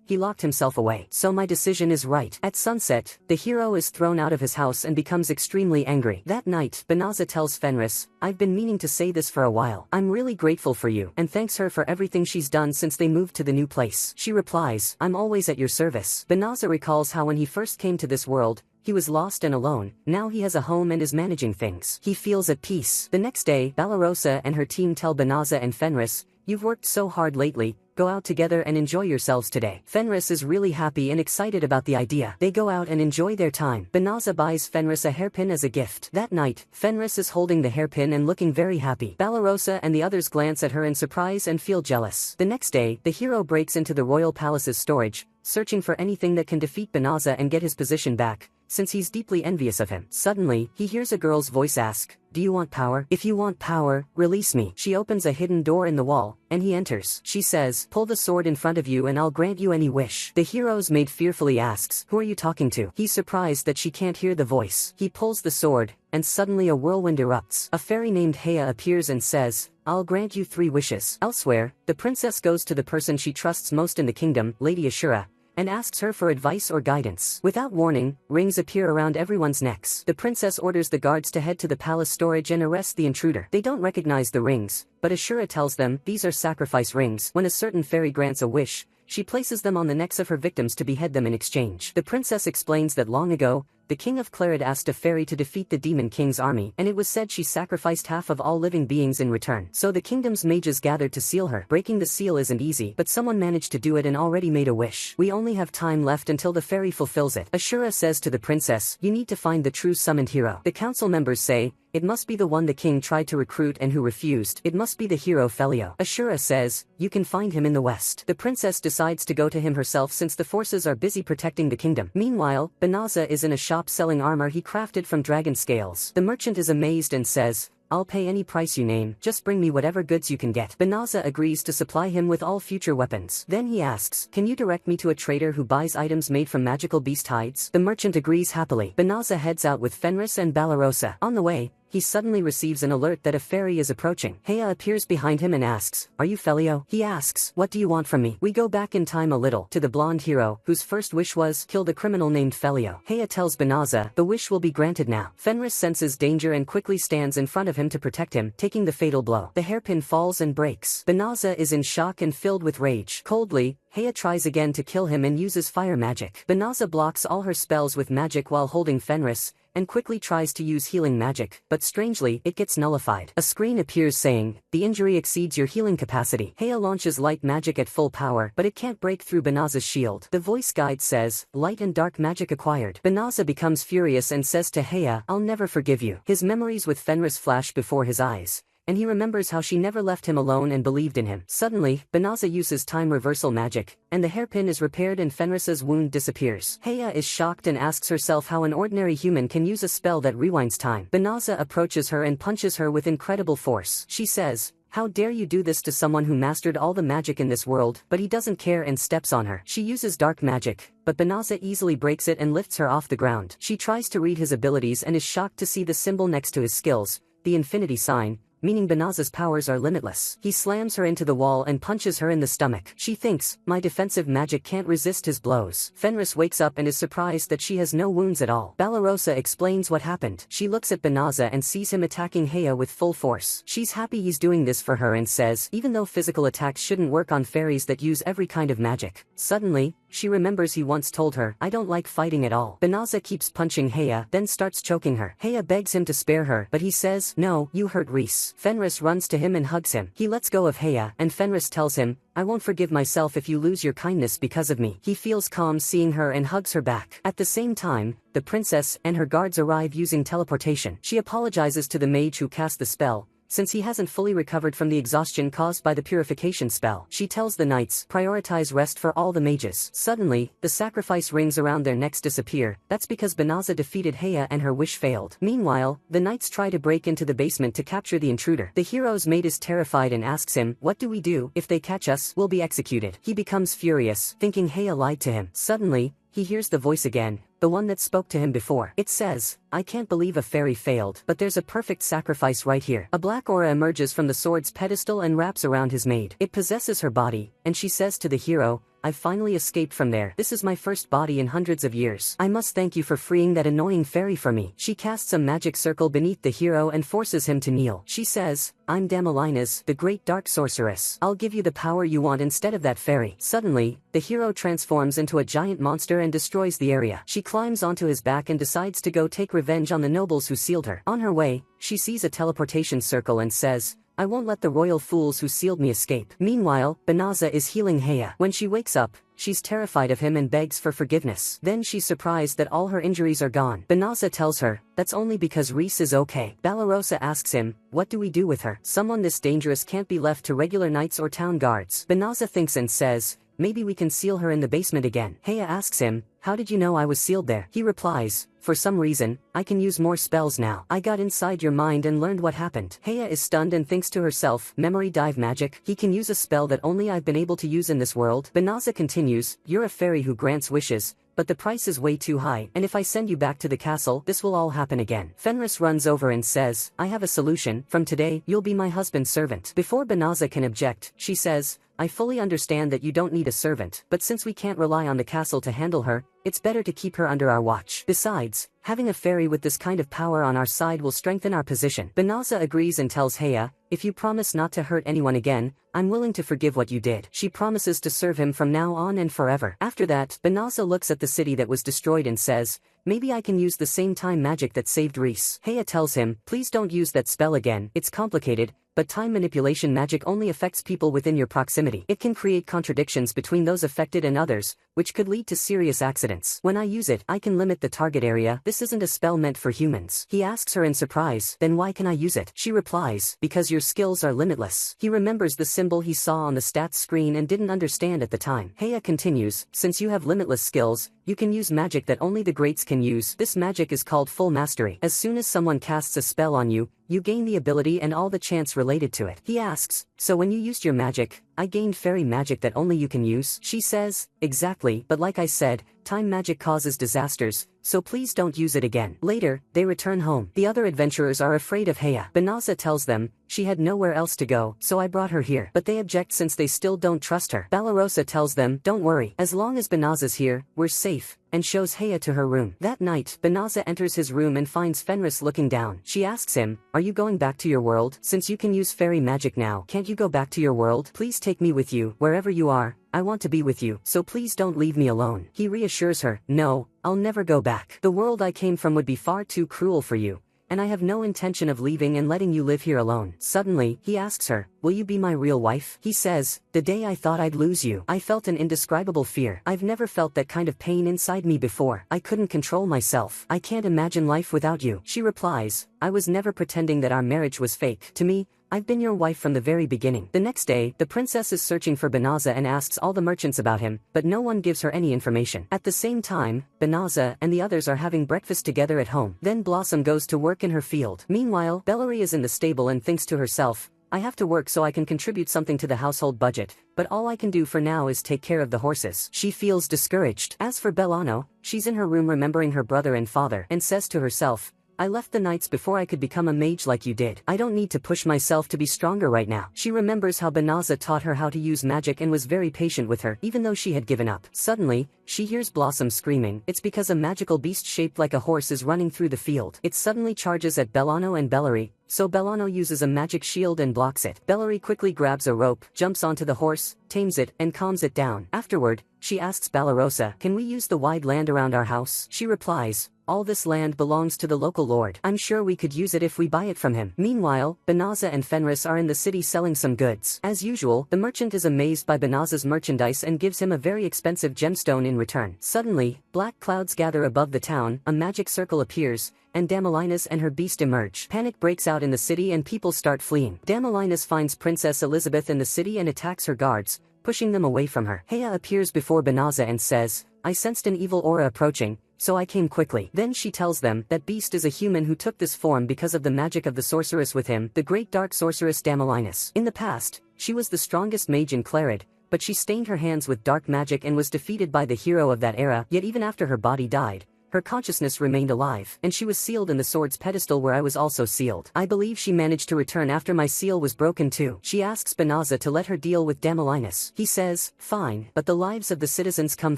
he locked himself away. So my decision is right. At sunset, the hero is thrown out of his house and becomes extremely angry. That night, Banaza tells Fenris, I've been meaning to say this for a while. I'm really grateful for you, and thanks her for everything she's done since they moved to the new place. She replies, I'm always at your service. Banaza recalls how when he first came to this world, he was lost and alone. Now he has a home and is managing things. He feels at peace. The next day, Balarosa and her team tell Banaza and Fenris, you've worked so hard lately, go out together and enjoy yourselves today. Fenris is really happy and excited about the idea. They go out and enjoy their time. Banaza buys Fenris a hairpin as a gift. That night, Fenris is holding the hairpin and looking very happy. Balarosa and the others glance at her in surprise and feel jealous. The next day, the hero breaks into the royal palace's storage, searching for anything that can defeat Banaza and get his position back, since he's deeply envious of him. Suddenly, he hears a girl's voice ask, do you want power? If you want power, release me. She opens a hidden door in the wall, and he enters. She says, pull the sword in front of you and I'll grant you any wish. The hero's maid fearfully asks, who are you talking to? He's surprised that she can't hear the voice. He pulls the sword, and suddenly a whirlwind erupts. A fairy named Hea appears and says, I'll grant you 3 wishes. Elsewhere, the princess goes to the person she trusts most in the kingdom, Lady Asura, and asks her for advice or guidance. Without warning, rings appear around everyone's necks. The princess orders the guards to head to the palace storage and arrest the intruder. They don't recognize the rings, but Asura tells them these are sacrifice rings. When a certain fairy grants a wish, she places them on the necks of her victims to behead them in exchange. The princess explains that long ago, the king of Claret asked a fairy to defeat the Demon King's army, and it was said she sacrificed half of all living beings in return. So the kingdom's mages gathered to seal her. Breaking the seal isn't easy, but someone managed to do it and already made a wish. We only have time left until the fairy fulfills it. Asura says to the princess, you need to find the true summoned hero. The council members say, it must be the one the king tried to recruit and who refused. It must be the hero Felio. Asura says, you can find him in the west. The princess decides to go to him herself since the forces are busy protecting the kingdom. Meanwhile, Banaza is in a shop selling armor he crafted from dragon scales. The merchant is amazed and says, I'll pay any price you name, just bring me whatever goods you can get. Banaza agrees to supply him with all future weapons. Then he asks, can you direct me to a trader who buys items made from magical beast hides? The merchant agrees happily. Banaza heads out with Fenris and Balarosa. On the way, he suddenly receives an alert that a fairy is approaching. Heya appears behind him and asks, "Are you Felio?" He asks, "What do you want from me?" We go back in time a little to the blonde hero, whose first wish was kill the criminal named Felio. Heya tells Banaza the wish will be granted now. Fenris senses danger and quickly stands in front of him to protect him, taking the fatal blow. The hairpin falls and breaks. Banaza is in shock and filled with rage. Coldly, Heya tries again to kill him and uses fire magic. Banaza blocks all her spells with magic while holding Fenris, and quickly tries to use healing magic, but strangely, it gets nullified. A screen appears saying, "The injury exceeds your healing capacity." Heya launches light magic at full power, but it can't break through Banaza's shield. The voice guide says, "Light and dark magic acquired." Banaza becomes furious and says to Heya, "I'll never forgive you." His memories with Fenris flash before his eyes, and he remembers how she never left him alone and believed in him. Suddenly, Banaza uses time reversal magic, and the hairpin is repaired and Fenris's wound disappears. Heya is shocked and asks herself how an ordinary human can use a spell that rewinds time. Banaza approaches her and punches her with incredible force. She says, "How dare you do this to someone who mastered all the magic in this world?" But he doesn't care and steps on her. She uses dark magic, but Banaza easily breaks it and lifts her off the ground. She tries to read his abilities and is shocked to see the symbol next to his skills, the infinity sign, meaning Banaza's powers are limitless. He slams her into the wall and punches her in the stomach. She thinks, "My defensive magic can't resist his blows." Fenris wakes up and is surprised that she has no wounds at all. Balarosa explains what happened. She looks at Banaza and sees him attacking Heya with full force. She's happy he's doing this for her and says, even though physical attacks shouldn't work on fairies that use every kind of magic. Suddenly, she remembers he once told her, "I don't like fighting at all." Banaza keeps punching Heya, then starts choking her. Heya begs him to spare her, but he says, "No, you hurt Reese." Fenris runs to him and hugs him. He lets go of Heya, and Fenris tells him, "I won't forgive myself if you lose your kindness because of me." He feels calm seeing her and hugs her back. At the same time, the princess and her guards arrive using teleportation. She apologizes to the mage who cast the spell, since he hasn't fully recovered from the exhaustion caused by the purification spell. She tells the knights, prioritize rest for all the mages. Suddenly, the sacrifice rings around their necks disappear. That's because Banaza defeated Heya and her wish failed. Meanwhile, the knights try to break into the basement to capture the intruder. The hero's mate is terrified and asks him, "What do we do? If they catch us, we'll be executed." He becomes furious, thinking Heya lied to him. Suddenly, he hears the voice again, the one that spoke to him before. It says, "I can't believe a fairy failed, but there's a perfect sacrifice right here." A black aura emerges from the sword's pedestal and wraps around his maid. It possesses her body, and she says to the hero, "I've finally escaped from there. This is my first body in hundreds of years. I must thank you for freeing that annoying fairy for me." She casts a magic circle beneath the hero and forces him to kneel. She says, "I'm Damalinas, the great dark sorceress. I'll give you the power you want instead of that fairy." Suddenly, the hero transforms into a giant monster and destroys the area. She climbs onto his back and decides to go take revenge on the nobles who sealed her. On her way, she sees a teleportation circle and says, "I won't let the royal fools who sealed me escape." Meanwhile, Banaza is healing Heya. When she wakes up, she's terrified of him and begs for forgiveness. Then she's surprised that all her injuries are gone. Banaza tells her, that's only because Reese is okay. Balarosa asks him, "What do we do with her? Someone this dangerous can't be left to regular knights or town guards." Banaza thinks and says, "Maybe we can seal her in the basement again." Heya asks him, "How did you know I was sealed there?" He replies, "For some reason, I can use more spells now. I got inside your mind and learned what happened." Heya is stunned and thinks to herself, memory dive magic? He can use a spell that only I've been able to use in this world. Banaza continues, "You're a fairy who grants wishes, but the price is way too high, and if I send you back to the castle, this will all happen again." Fenris runs over and says, "I have a solution. From today, you'll be my husband's servant." Before Banaza can object, she says, "I fully understand that you don't need a servant, but since we can't rely on the castle to handle her, it's better to keep her under our watch. Besides, having a fairy with this kind of power on our side will strengthen our position." Banaza agrees and tells Heya, "If you promise not to hurt anyone again, I'm willing to forgive what you did." She promises to serve him from now on and forever. After that, Banaza looks at the city that was destroyed and says, "Maybe I can use the same time magic that saved Reese." Heya tells him, "Please don't use that spell again. It's complicated, but time manipulation magic only affects people within your proximity. It can create contradictions between those affected and others, which could lead to serious accidents. When I use it, I can limit the target area. This isn't a spell meant for humans." He asks her in surprise, "Then why can I use it?" She replies, "Because your skills are limitless." He remembers the symbol he saw on the stats screen and didn't understand at the time. Heya continues, "Since you have limitless skills, you can use magic that only the greats can use. This magic is called full mastery. As soon as someone casts a spell on you, you gain the ability and all the chance related to it." He asks, "So when you used your magic, I gained fairy magic that only you can use?" She says, "Exactly, but like I said, time magic causes disasters, so please don't use it again. Later, they return home. The other adventurers are afraid of Heya. Banaza tells them, she had nowhere else to go, so I brought her here. But they object since they still don't trust her. Balarosa tells them, don't worry, as long as Banaza's here, we're safe, and shows Heya to her room. That night, Banaza enters his room and finds Fenris looking down. She asks him, are you going back to your world? Since you can use fairy magic now, can't you go back to your world? Please take me with you, wherever you are. I want to be with you, so please don't leave me alone. He reassures her, no, I'll never go back. The world I came from would be far too cruel for you, and I have no intention of leaving and letting you live here alone. Suddenly, he asks her, will you be my real wife? He says, the day I thought I'd lose you, I felt an indescribable fear. I've never felt that kind of pain inside me before. I couldn't control myself. I can't imagine life without you. She replies, I was never pretending that our marriage was fake. To me, I've been your wife from the very beginning. The next day, the princess is searching for Banaza and asks all the merchants about him, but no one gives her any information. At the same time, Banaza and the others are having breakfast together at home. Then Blossom goes to work in her field. Meanwhile, Bellary is in the stable and thinks to herself, I have to work so I can contribute something to the household budget, but all I can do for now is take care of the horses. She feels discouraged. As for Bellano, she's in her room remembering her brother and father, and says to herself, I left the knights before I could become a mage like you did. I don't need to push myself to be stronger right now. She remembers how Banaza taught her how to use magic and was very patient with her, even though she had given up. Suddenly, she hears Blossom screaming. It's because a magical beast shaped like a horse is running through the field. It suddenly charges at Bellano and Bellary, so Bellano uses a magic shield and blocks it. Bellary quickly grabs a rope, jumps onto the horse, tames it, and calms it down. Afterward, she asks Ballarosa, can we use the wide land around our house? She replies, all this land belongs to the local lord. I'm sure we could use it if we buy it from him. Meanwhile, Banaza and Fenris are in the city selling some goods. As usual, the merchant is amazed by Banaza's merchandise and gives him a very expensive gemstone in return. Suddenly, black clouds gather above the town, a magic circle appears, and Damilinus and her beast emerge. Panic breaks out in the city and people start fleeing. Damilinus finds Princess Elizabeth in the city and attacks her guards, pushing them away from her. Heya appears before Banaza and says, I sensed an evil aura approaching, so I came quickly. Then she tells them that Beast is a human who took this form because of the magic of the sorceress with him, the great dark sorceress Damilinus. In the past, she was the strongest mage in Clarid, but she stained her hands with dark magic and was defeated by the hero of that era, yet even after her body died, her consciousness remained alive, and she was sealed in the sword's pedestal where I was also sealed. I believe she managed to return after my seal was broken too. She asks Banaza to let her deal with Damilinus. He says, fine, but the lives of the citizens come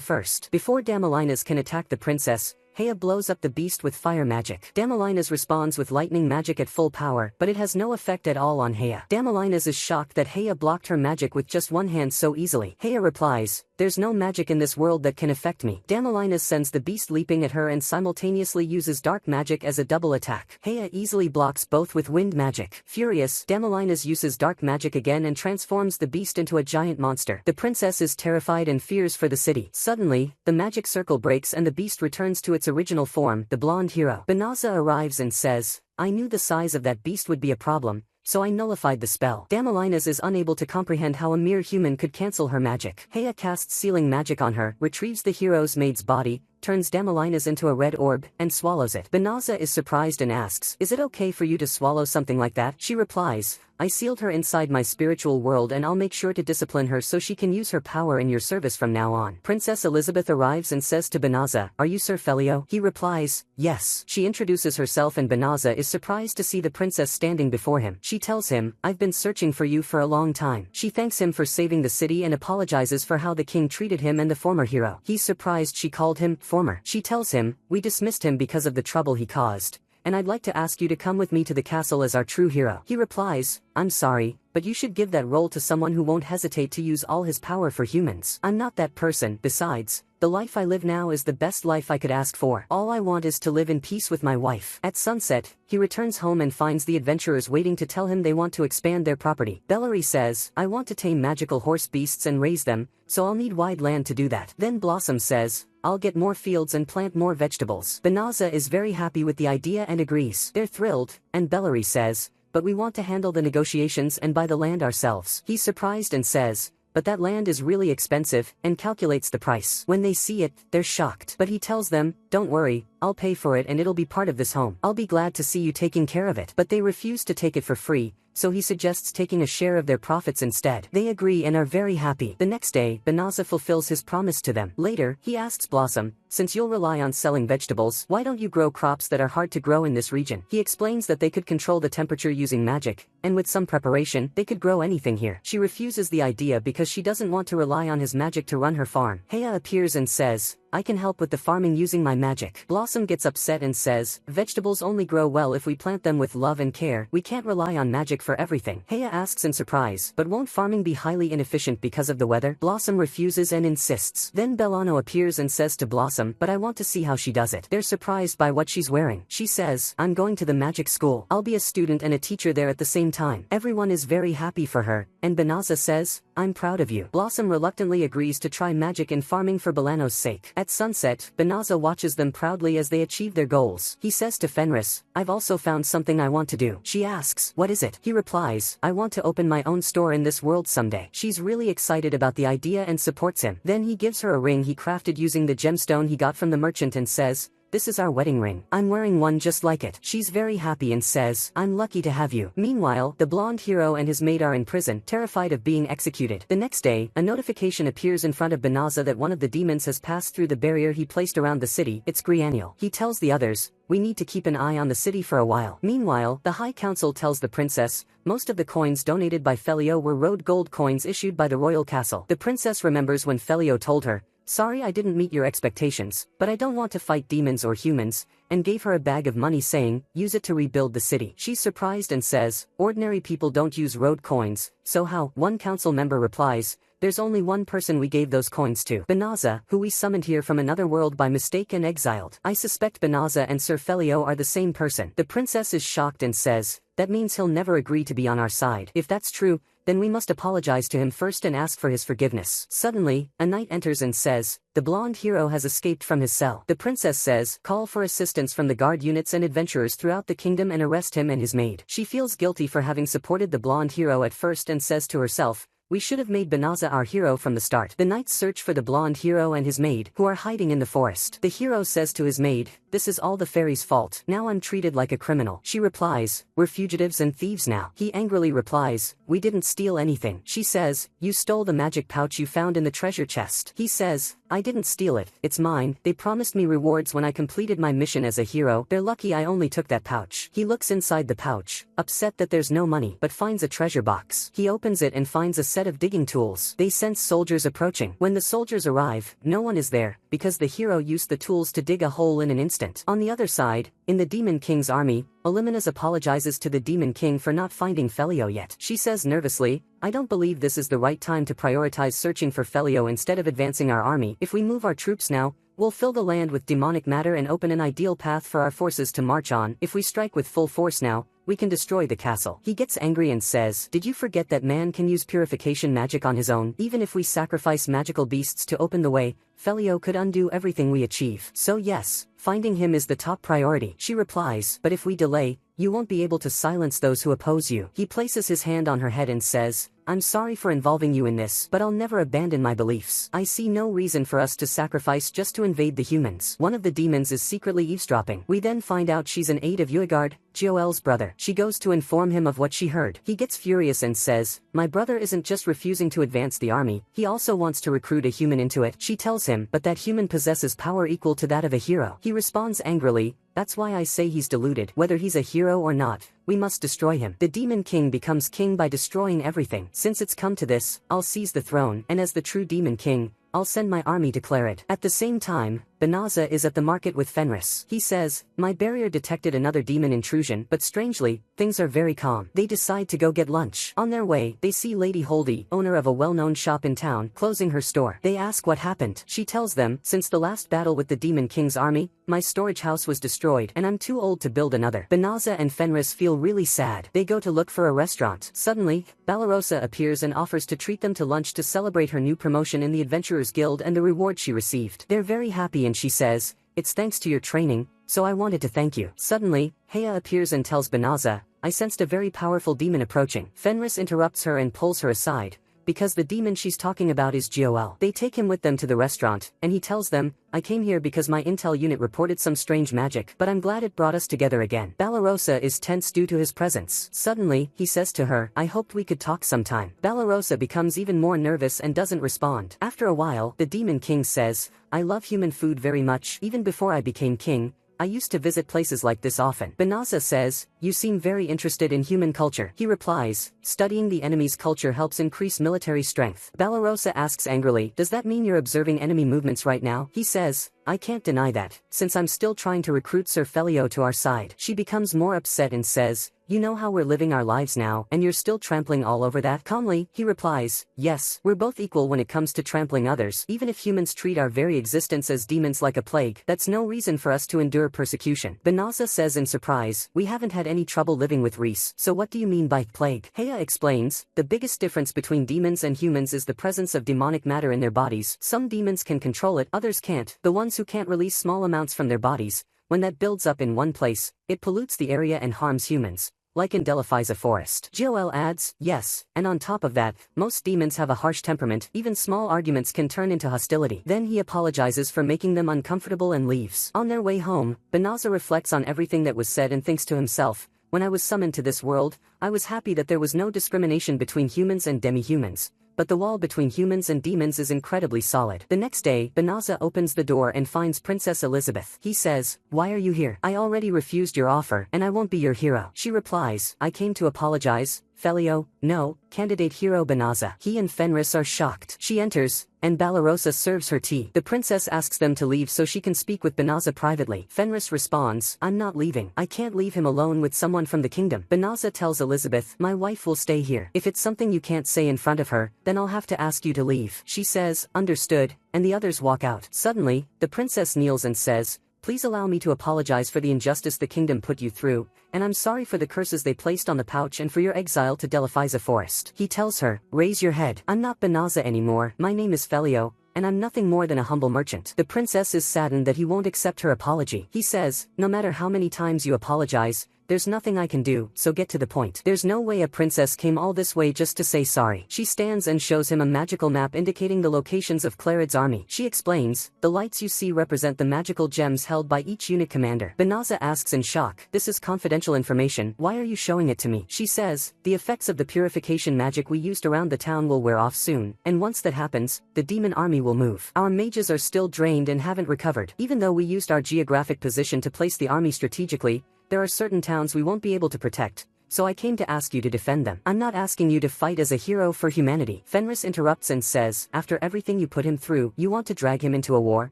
first. Before Damilinus can attack the princess, Heya blows up the beast with fire magic. Damilinus responds with lightning magic at full power, but it has no effect at all on Heya. Damilinus is shocked that Heya blocked her magic with just one hand so easily. Heya replies, there's no magic in this world that can affect me. Damilinus sends the beast leaping at her and simultaneously uses dark magic as a double attack. Heya easily blocks both with wind magic. Furious, Damilinus uses dark magic again and transforms the beast into a giant monster. The princess is terrified and fears for the city. Suddenly, the magic circle breaks and the beast returns to its original form, the blonde hero. Banaza arrives and says, I knew the size of that beast would be a problem, so I nullified the spell. Damilinus is unable to comprehend how a mere human could cancel her magic. Heya casts sealing magic on her, retrieves the hero's maid's body, turns Damilinus into a red orb, and swallows it. Banaza is surprised and asks, is it okay for you to swallow something like that? She replies, I sealed her inside my spiritual world and I'll make sure to discipline her so she can use her power in your service from now on. Princess Elizabeth arrives and says to Banaza, are you Sir Felio? He replies, yes. She introduces herself and Banaza is surprised to see the princess standing before him. She tells him, I've been searching for you for a long time. She thanks him for saving the city and apologizes for how the king treated him and the former hero. He's surprised she called him former. She tells him, we dismissed him because of the trouble he caused, and I'd like to ask you to come with me to the castle as our true hero. He replies, I'm sorry, but you should give that role to someone who won't hesitate to use all his power for humans. I'm not that person. Besides, the life I live now is the best life I could ask for. All I want is to live in peace with my wife. At sunset, he returns home and finds the adventurers waiting to tell him they want to expand their property. Bellary says, I want to tame magical horse beasts and raise them, so I'll need wide land to do that. Then Blossom says, I'll get more fields and plant more vegetables. Banaza is very happy with the idea and agrees. They're thrilled, and Bellary says, but we want to handle the negotiations and buy the land ourselves. He's surprised and says, but that land is really expensive, and calculates the price. When they see it, they're shocked. But he tells them, don't worry, I'll pay for it and it'll be part of this home. I'll be glad to see you taking care of it. But they refuse to take it for free, so he suggests taking a share of their profits instead. They agree and are very happy. The next day, Banaza fulfills his promise to them. Later, he asks Blossom, since you'll rely on selling vegetables, why don't you grow crops that are hard to grow in this region? He explains that they could control the temperature using magic, and with some preparation, they could grow anything here. She refuses the idea because she doesn't want to rely on his magic to run her farm. Heya appears and says, I can help with the farming using my magic. Blossom gets upset and says, vegetables only grow well if we plant them with love and care. We can't rely on magic for everything. Heya asks in surprise, but won't farming be highly inefficient because of the weather? Blossom refuses and insists. Then Belano appears and says to Blossom, but I want to see how she does it. They're surprised by what she's wearing. She says, I'm going to the magic school. I'll be a student and a teacher there at the same time. Everyone is very happy for her, and Banaza says, I'm proud of you. Blossom reluctantly agrees to try magic in farming for Belano's sake. At sunset, Banaza watches them proudly as they achieve their goals. He says to Fenris, I've also found something I want to do. She asks, what is it? He replies, I want to open my own store in this world someday. She's really excited about the idea and supports him. Then he gives her a ring he crafted using the gemstone he got from the merchant and says, this is our wedding ring. I'm wearing one just like it. She's very happy and says, I'm lucky to have you. Meanwhile, the blonde hero and his maid are in prison, terrified of being executed. The next day, a notification appears in front of Banaza that one of the demons has passed through the barrier he placed around the city. It's Grianiel. He tells the others, we need to keep an eye on the city for a while. Meanwhile, the High Council tells the princess, most of the coins donated by Felio were road gold coins issued by the royal castle. The princess remembers when Felio told her, sorry I didn't meet your expectations, but I don't want to fight demons or humans, and gave her a bag of money saying, use it to rebuild the city. She's surprised and says, ordinary people don't use road coins, so how? One council member replies, there's only one person we gave those coins to. Banaza, who we summoned here from another world by mistake and exiled. I suspect Banaza and Sir Felio are the same person. The princess is shocked and says, that means he'll never agree to be on our side. If that's true, then we must apologize to him first and ask for his forgiveness. Suddenly, a knight enters and says, the blonde hero has escaped from his cell. The princess says, call for assistance from the guard units and adventurers throughout the kingdom and arrest him and his maid. She feels guilty for having supported the blonde hero at first and says to herself, we should have made Banaza our hero from the start. The knights search for the blonde hero and his maid, who are hiding in the forest. The hero says to his maid, this is all the fairy's fault. Now I'm treated like a criminal. She replies, we're fugitives and thieves now. He angrily replies, we didn't steal anything. She says, you stole the magic pouch you found in the treasure chest. He says, I didn't steal it, it's mine. They promised me rewards when I completed my mission as a hero. They're lucky I only took that pouch. He looks inside the pouch, upset that there's no money, but finds a treasure box. He opens it and finds a set of digging tools. They sense soldiers approaching. When the soldiers arrive, no one is there, because the hero used the tools to dig a hole in an instant. On the other side, in the Demon King's army, Illuminus apologizes to the Demon King for not finding Felio yet. She says nervously, I don't believe this is the right time to prioritize searching for Felio instead of advancing our army. If we move our troops now, we'll fill the land with demonic matter and open an ideal path for our forces to march on. If we strike with full force now, we can destroy the castle. He gets angry and says, did you forget that man can use purification magic on his own? Even if we sacrifice magical beasts to open the way, Felio could undo everything we achieve. So yes, finding him is the top priority. She replies, but if we delay, you won't be able to silence those who oppose you. He places his hand on her head and says, I'm sorry for involving you in this, but I'll never abandon my beliefs. I see no reason for us to sacrifice just to invade the humans. One of the demons is secretly eavesdropping. We then find out she's an aide of Uegard, Joel's brother. She goes to inform him of what she heard. He gets furious and says, my brother isn't just refusing to advance the army, he also wants to recruit a human into it. She tells him, but that human possesses power equal to that of a hero. He responds angrily, that's why I say he's deluded. Whether he's a hero or not, we must destroy him. The Demon King becomes king by destroying everything. Since it's come to this, I'll seize the throne, and as the true Demon King, I'll send my army to clear it. At the same time, Banaza is at the market with Fenris. He says, my barrier detected another demon intrusion, but strangely, things are very calm. They decide to go get lunch. On their way, they see Lady Holdy, owner of a well-known shop in town, closing her store. They ask what happened. She tells them, since the last battle with the Demon King's army, my storage house was destroyed, and I'm too old to build another. Banaza and Fenris feel really sad. They go to look for a restaurant. Suddenly, Balarosa appears and offers to treat them to lunch to celebrate her new promotion in the Adventurers Guild and the reward she received. They're very happy and she says, it's thanks to your training, so I wanted to thank you. Suddenly, Heya appears and tells Banaza, I sensed a very powerful demon approaching. Fenris interrupts her and pulls her aside, because the demon she's talking about is Joel. They take him with them to the restaurant, and he tells them, I came here because my intel unit reported some strange magic, but I'm glad it brought us together again. Balarosa is tense due to his presence. Suddenly, he says to her, I hoped we could talk sometime. Balarosa becomes even more nervous and doesn't respond. After a while, the Demon King says, I love human food very much. Even before I became king, I used to visit places like this often. Banaza says, you seem very interested in human culture. He replies, studying the enemy's culture helps increase military strength. Balarosa asks angrily, does that mean you're observing enemy movements right now? He says, I can't deny that, since I'm still trying to recruit Sir Felio to our side. She becomes more upset and says, you know how we're living our lives now, and you're still trampling all over that? Calmly, he replies, yes, we're both equal when it comes to trampling others. Even if humans treat our very existence as demons like a plague, that's no reason for us to endure persecution. Banaza says in surprise, we haven't had any trouble living with Reese, so what do you mean by plague? Heya explains, the biggest difference between demons and humans is the presence of demonic matter in their bodies. Some demons can control it, others can't. The ones who can't release small amounts from their bodies, when that builds up in one place, it pollutes the area and harms humans. Like and delifies a forest. Joel adds, yes, and on top of that, most demons have a harsh temperament, even small arguments can turn into hostility. Then he apologizes for making them uncomfortable and leaves. On their way home, Banaza reflects on everything that was said and thinks to himself, when I was summoned to this world, I was happy that there was no discrimination between humans and demi-humans. But the wall between humans and demons is incredibly solid. The next day, Banaza opens the door and finds Princess Elizabeth. He says, why are you here? I already refused your offer, and I won't be your hero. She replies, I came to apologize. Felio, no, candidate hero Banaza. He and Fenris are shocked. She enters, and Balarosa serves her tea. The princess asks them to leave so she can speak with Banaza privately. Fenris responds, I'm not leaving. I can't leave him alone with someone from the kingdom. Banaza tells Elizabeth, my wife will stay here. If it's something you can't say in front of her, then I'll have to ask you to leave. She says, understood, and the others walk out. Suddenly, the princess kneels and says, please allow me to apologize for the injustice the kingdom put you through, and I'm sorry for the curses they placed on the pouch and for your exile to Delaphiza Forest. He tells her, raise your head. I'm not Banaza anymore, my name is Felio, and I'm nothing more than a humble merchant. The princess is saddened that he won't accept her apology. He says, no matter how many times you apologize, there's nothing I can do, so get to the point. There's no way a princess came all this way just to say sorry. She stands and shows him a magical map indicating the locations of Clarid's army. She explains, the lights you see represent the magical gems held by each unit commander. Banaza asks in shock, this is confidential information, why are you showing it to me? She says, the effects of the purification magic we used around the town will wear off soon, and once that happens, the demon army will move. Our mages are still drained and haven't recovered. Even though we used our geographic position to place the army strategically, there are certain towns we won't be able to protect, so I came to ask you to defend them. I'm not asking you to fight as a hero for humanity. Fenris interrupts and says, after everything you put him through, you want to drag him into a war?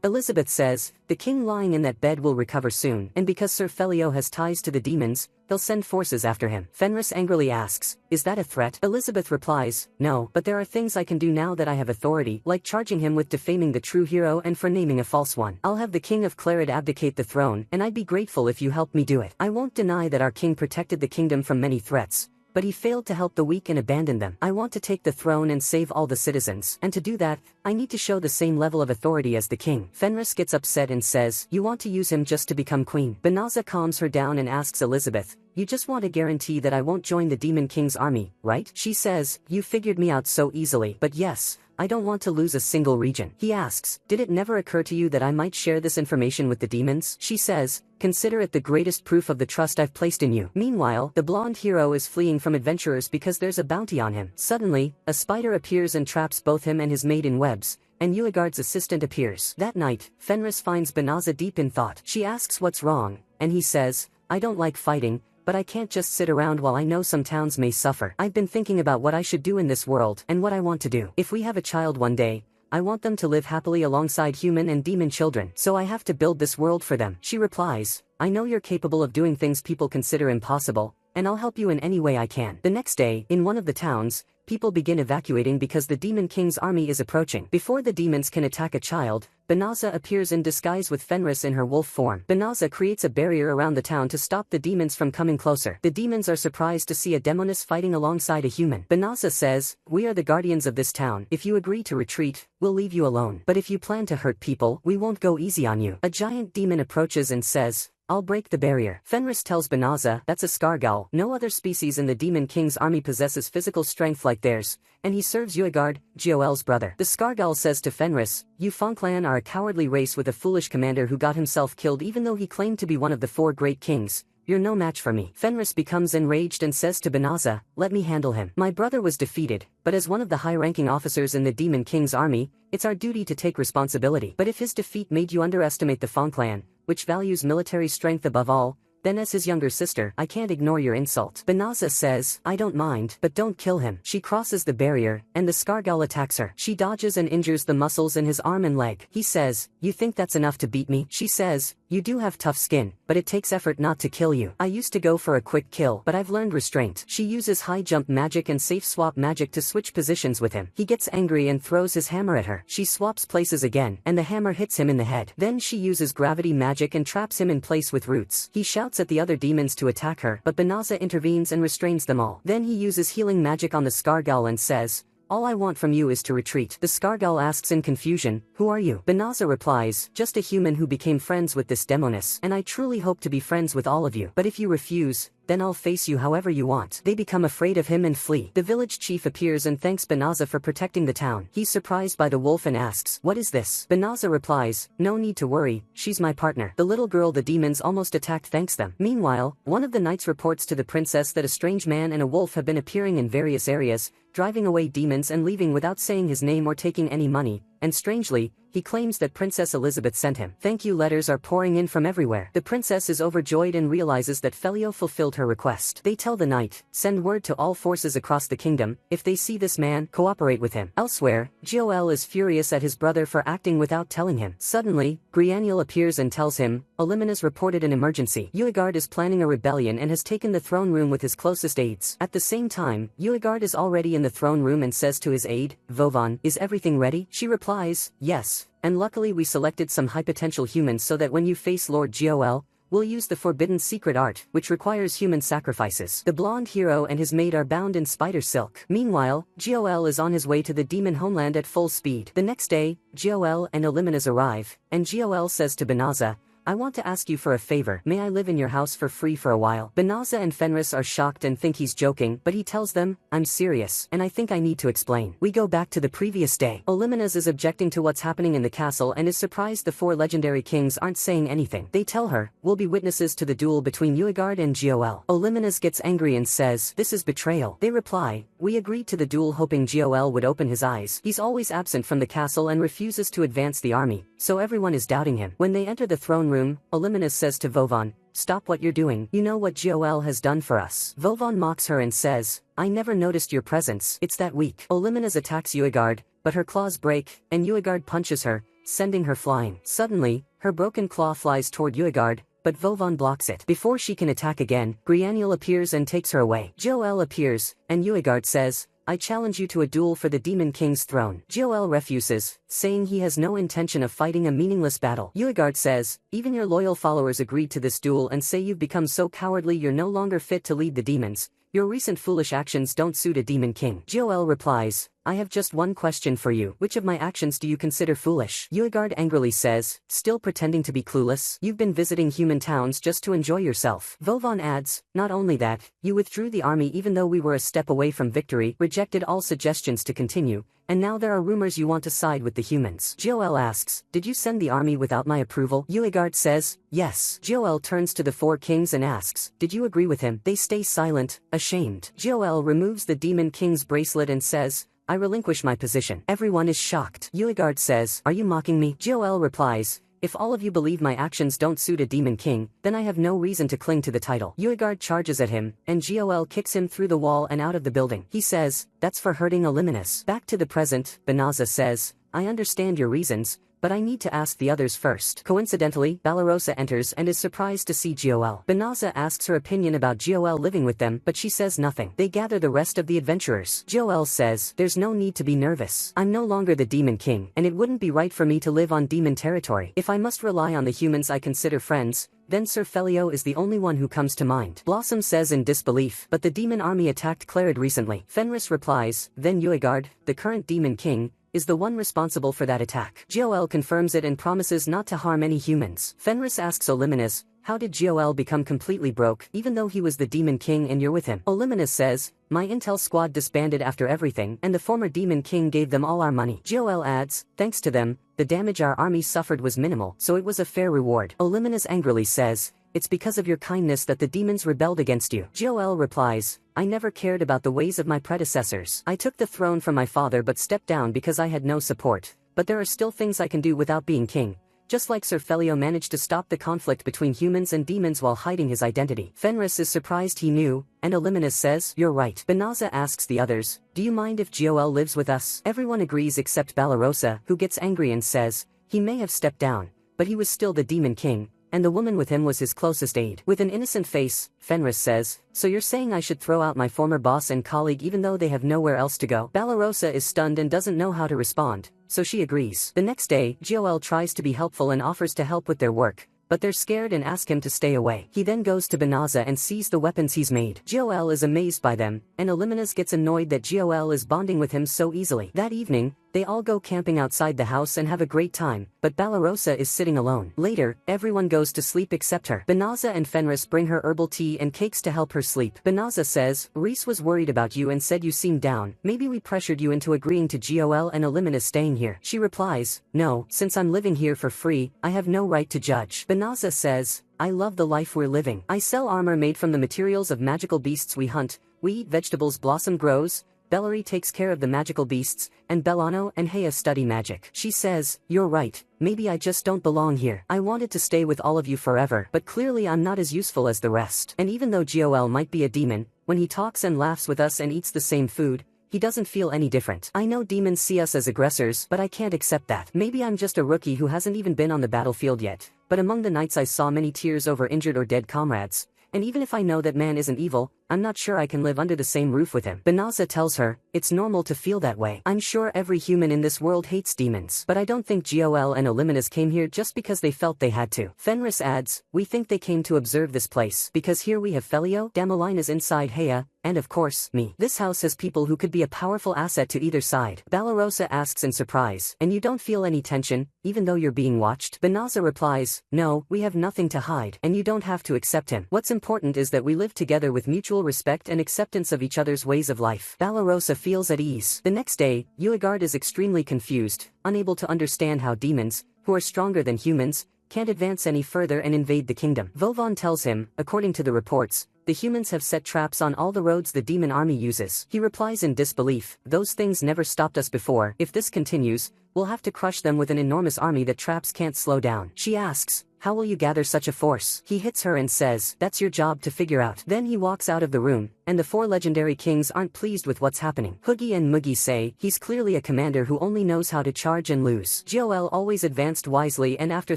Elizabeth says, the king lying in that bed will recover soon, and because Sir Felio has ties to the demons, they'll send forces after him. Fenris angrily asks, is that a threat? Elizabeth replies, no, but there are things I can do now that I have authority, like charging him with defaming the true hero and for naming a false one. I'll have the king of Clarid abdicate the throne, and I'd be grateful if you help me do it. I won't deny that our king protected the kingdom from many threats, but he failed to help the weak and abandon them. I want to take the throne and save all the citizens, and to do that, I need to show the same level of authority as the king. Fenris gets upset and says, you want to use him just to become queen. Banaza calms her down and asks Elizabeth, you just want to guarantee that I won't join the Demon King's army, right? She says, you figured me out so easily, but yes, I don't want to lose a single region. He asks, did it never occur to you that I might share this information with the demons? She says, consider it the greatest proof of the trust I've placed in you. Meanwhile, the blonde hero is fleeing from adventurers because there's a bounty on him. Suddenly, a spider appears and traps both him and his maid in webs, and Uegard's assistant appears. That night, Fenris finds Banaza deep in thought. She asks what's wrong, and he says, I don't like fighting, but I can't just sit around while I know some towns may suffer. I've been thinking about what I should do in this world, and what I want to do. If we have a child one day, I want them to live happily alongside human and demon children, so I have to build this world for them. She replies, I know you're capable of doing things people consider impossible, and I'll help you in any way I can. The next day, in one of the towns, people begin evacuating because the Demon King's army is approaching. Before the demons can attack a child, Banaza appears in disguise with Fenris in her wolf form. Banaza creates a barrier around the town to stop the demons from coming closer. The demons are surprised to see a demoness fighting alongside a human. Banaza says, we are the guardians of this town. If you agree to retreat, we'll leave you alone. But if you plan to hurt people, we won't go easy on you. A giant demon approaches and says, I'll break the barrier. Fenris tells Banaza that's a scargal. No other species in the Demon King's army possesses physical strength like theirs, and he serves Uegard, Goel's brother. The scargal says to Fenris, "You Fonclan are a cowardly race with a foolish commander who got himself killed even though he claimed to be one of the 4 great kings. You're no match for me." Fenris becomes enraged and says to Banaza, "Let me handle him. My brother was defeated, but as one of the high-ranking officers in the Demon King's army, it's our duty to take responsibility. But if his defeat made you underestimate the Fonclan, which values military strength above all, then as his younger sister, I can't ignore your insult." Banaza says, "I don't mind, but don't kill him." She crosses the barrier, and the scargal attacks her. She dodges and injures the muscles in his arm and leg. He says, "You think that's enough to beat me?" She says, "You do have tough skin, but it takes effort not to kill you. I used to go for a quick kill, but I've learned restraint." She uses high jump magic and safe swap magic to switch positions with him. He gets angry and throws his hammer at her. She swaps places again, and the hammer hits him in the head. Then she uses gravity magic and traps him in place with roots. He shouts at the other demons to attack her, but Banaza intervenes and restrains them all. Then he uses healing magic on the scargal and says, "All I want from you is to retreat." The scargal asks in confusion, "Who are you?" Banaza replies, "Just a human who became friends with this demoness, and I truly hope to be friends with all of you. But if you refuse, then I'll face you however you want." They become afraid of him and flee. The village chief appears and thanks Banaza for protecting the town. He's surprised by the wolf and asks, "What is this?" Banaza replies, "No need to worry, she's my partner." The little girl the demons almost attacked thanks them. Meanwhile, one of the knights reports to the princess that a strange man and a wolf have been appearing in various areas, driving away demons and leaving without saying his name or taking any money, and strangely, he claims that Princess Elizabeth sent him. Thank you letters are pouring in from everywhere. The princess is overjoyed and realizes that Felio fulfilled her request. They tell the knight, "Send word to all forces across the kingdom, if they see this man, cooperate with him." Elsewhere, Goel is furious at his brother for acting without telling him. Suddenly, Grianiel appears and tells him, Olimenas reported an emergency. Uegard is planning a rebellion and has taken the throne room with his closest aides. At the same time, Uegard is already in the throne room and says to his aide, "Vovan, is everything ready?" She replies, "Yes, and luckily we selected some high potential humans so that when you face Lord Goel, we'll use the forbidden secret art, which requires human sacrifices." The blonde hero and his maid are bound in spider silk. Meanwhile, Goel is on his way to the demon homeland at full speed. The next day, Goel and Olimenas arrive, and Goel says to Banaza, "I want to ask you for a favor. May I live in your house for free for a while?" Banaza and Fenris are shocked and think he's joking, but he tells them, "I'm serious, and I think I need to explain." We go back to the previous day. Olimenas is objecting to what's happening in the castle and is surprised the 4 legendary kings aren't saying anything. They tell her, "We'll be witnesses to the duel between Uegard and Goel." Olimenas gets angry and says, "This is betrayal." They reply, "We agreed to the duel hoping Goel would open his eyes. He's always absent from the castle and refuses to advance the army, so everyone is doubting him." When they enter the throne room, Olimenas says to Vovan, "Stop what you're doing. You know what Goel has done for us." Vovan mocks her and says, "I never noticed your presence. It's that weak." Olimenas attacks Uegard, but her claws break, and Uegard punches her, sending her flying. Suddenly, her broken claw flies toward Uegard, but Vovan blocks it. Before she can attack again, Grianiel appears and takes her away. Goel appears, and Uegard says, "I challenge you to a duel for the Demon King's throne." Goel refuses, saying he has no intention of fighting a meaningless battle. Uegard says, "Even your loyal followers agreed to this duel and say you've become so cowardly you're no longer fit to lead the demons. Your recent foolish actions don't suit a demon king." Goel replies, "I have just one question for you. Which of my actions do you consider foolish?" Uegard angrily says, "Still pretending to be clueless? You've been visiting human towns just to enjoy yourself." Vovan adds, "Not only that, you withdrew the army even though we were a step away from victory, rejected all suggestions to continue, and now there are rumors you want to side with the humans." Goel asks, "Did you send the army without my approval?" Uegard says, "Yes." Goel turns to the 4 kings and asks, "Did you agree with him?" They stay silent, ashamed. Goel removes the demon king's bracelet and says, "I relinquish my position." Everyone is shocked. Uegard says, "Are you mocking me?" Goel replies, "If all of you believe my actions don't suit a demon king, then I have no reason to cling to the title." Uegard charges at him, and Goel kicks him through the wall and out of the building. He says, "That's for hurting Olimenas." Back to the present, Banaza says, "I understand your reasons, but I need to ask the others first." Coincidentally, Balarosa enters and is surprised to see Goel. Banaza asks her opinion about Goel living with them, but she says nothing. They gather the rest of the adventurers. Goel says, "There's no need to be nervous. I'm no longer the demon king, and it wouldn't be right for me to live on demon territory. If I must rely on the humans I consider friends, then Sir Felio is the only one who comes to mind." Blossom says in disbelief, "But the demon army attacked Clarid recently." Fenris replies, "Then Uegard, the current demon king, is the one responsible for that attack." Goel confirms it and promises not to harm any humans. Fenris asks Olimenas, how did Gol become completely broke, even though he was the Demon King and you're with him? Olymanus says, my intel squad disbanded after everything, and the former Demon King gave them all our money. Gol adds, thanks to them, the damage our army suffered was minimal, so it was a fair reward. Olymanus angrily says, it's because of your kindness that the demons rebelled against you. Gol replies, I never cared about the ways of my predecessors. I took the throne from my father but stepped down because I had no support. But there are still things I can do without being king. Just like Sir Felio managed to stop the conflict between humans and demons while hiding his identity. Fenris is surprised he knew, and Olymanus says, you're right. Banaza asks the others, do you mind if Gol lives with us? Everyone agrees except Balarosa, who gets angry and says, he may have stepped down, but he was still the Demon King, and the woman with him was his closest aide. With an innocent face, Fenris says, so you're saying I should throw out my former boss and colleague even though they have nowhere else to go? Balarosa is stunned and doesn't know how to respond, so she agrees. The next day, Gol tries to be helpful and offers to help with their work, but they're scared and ask him to stay away. He then goes to Banaza and sees the weapons he's made. Gol is amazed by them, and Olymanus gets annoyed that Gol is bonding with him so easily. That evening, they all go camping outside the house and have a great time, but Balarosa is sitting alone. Later, everyone goes to sleep except her. Banaza and Fenris bring her herbal tea and cakes to help her sleep. Banaza says, Reese was worried about you and said you seemed down. Maybe we pressured you into agreeing to Gol and Olymanus staying here. She replies, no, since I'm living here for free, I have no right to judge. Banaza says, I love the life we're living. I sell armor made from the materials of magical beasts we hunt, we eat vegetables Blossom grows, Bellary takes care of the magical beasts, and Bellano and Heya study magic. She says, you're right, maybe I just don't belong here. I wanted to stay with all of you forever, but clearly I'm not as useful as the rest. And even though Gol might be a demon, when he talks and laughs with us and eats the same food, he doesn't feel any different. I know demons see us as aggressors, but I can't accept that. Maybe I'm just a rookie who hasn't even been on the battlefield yet, but among the knights I saw many tears over injured or dead comrades. And even if I know that man isn't evil, I'm not sure I can live under the same roof with him. Banaza tells her, it's normal to feel that way. I'm sure every human in this world hates demons. But I don't think Gol and Olymanus came here just because they felt they had to. Fenris adds, we think they came to observe this place, because here we have Felio, Damelina's inside Heya, and of course, me. This house has people who could be a powerful asset to either side. Balarosa asks in surprise, and you don't feel any tension, even though you're being watched? Banaza replies, no, we have nothing to hide, and you don't have to accept him. What's important is that we live together with mutual respect and acceptance of each other's ways of life. Balarosa feels at ease. The next day, Uegard is extremely confused, unable to understand how demons, who are stronger than humans, can't advance any further and invade the kingdom. Vovon tells him, according to the reports, the humans have set traps on all the roads the demon army uses. He replies in disbelief, those things never stopped us before. If this continues, we'll have to crush them with an enormous army that traps can't slow down. She asks, how will you gather such a force? He hits her and says, that's your job to figure out. Then he walks out of the room, and the four legendary kings aren't pleased with what's happening. Hoogie and Mugi say, he's clearly a commander who only knows how to charge and lose. Gol always advanced wisely and after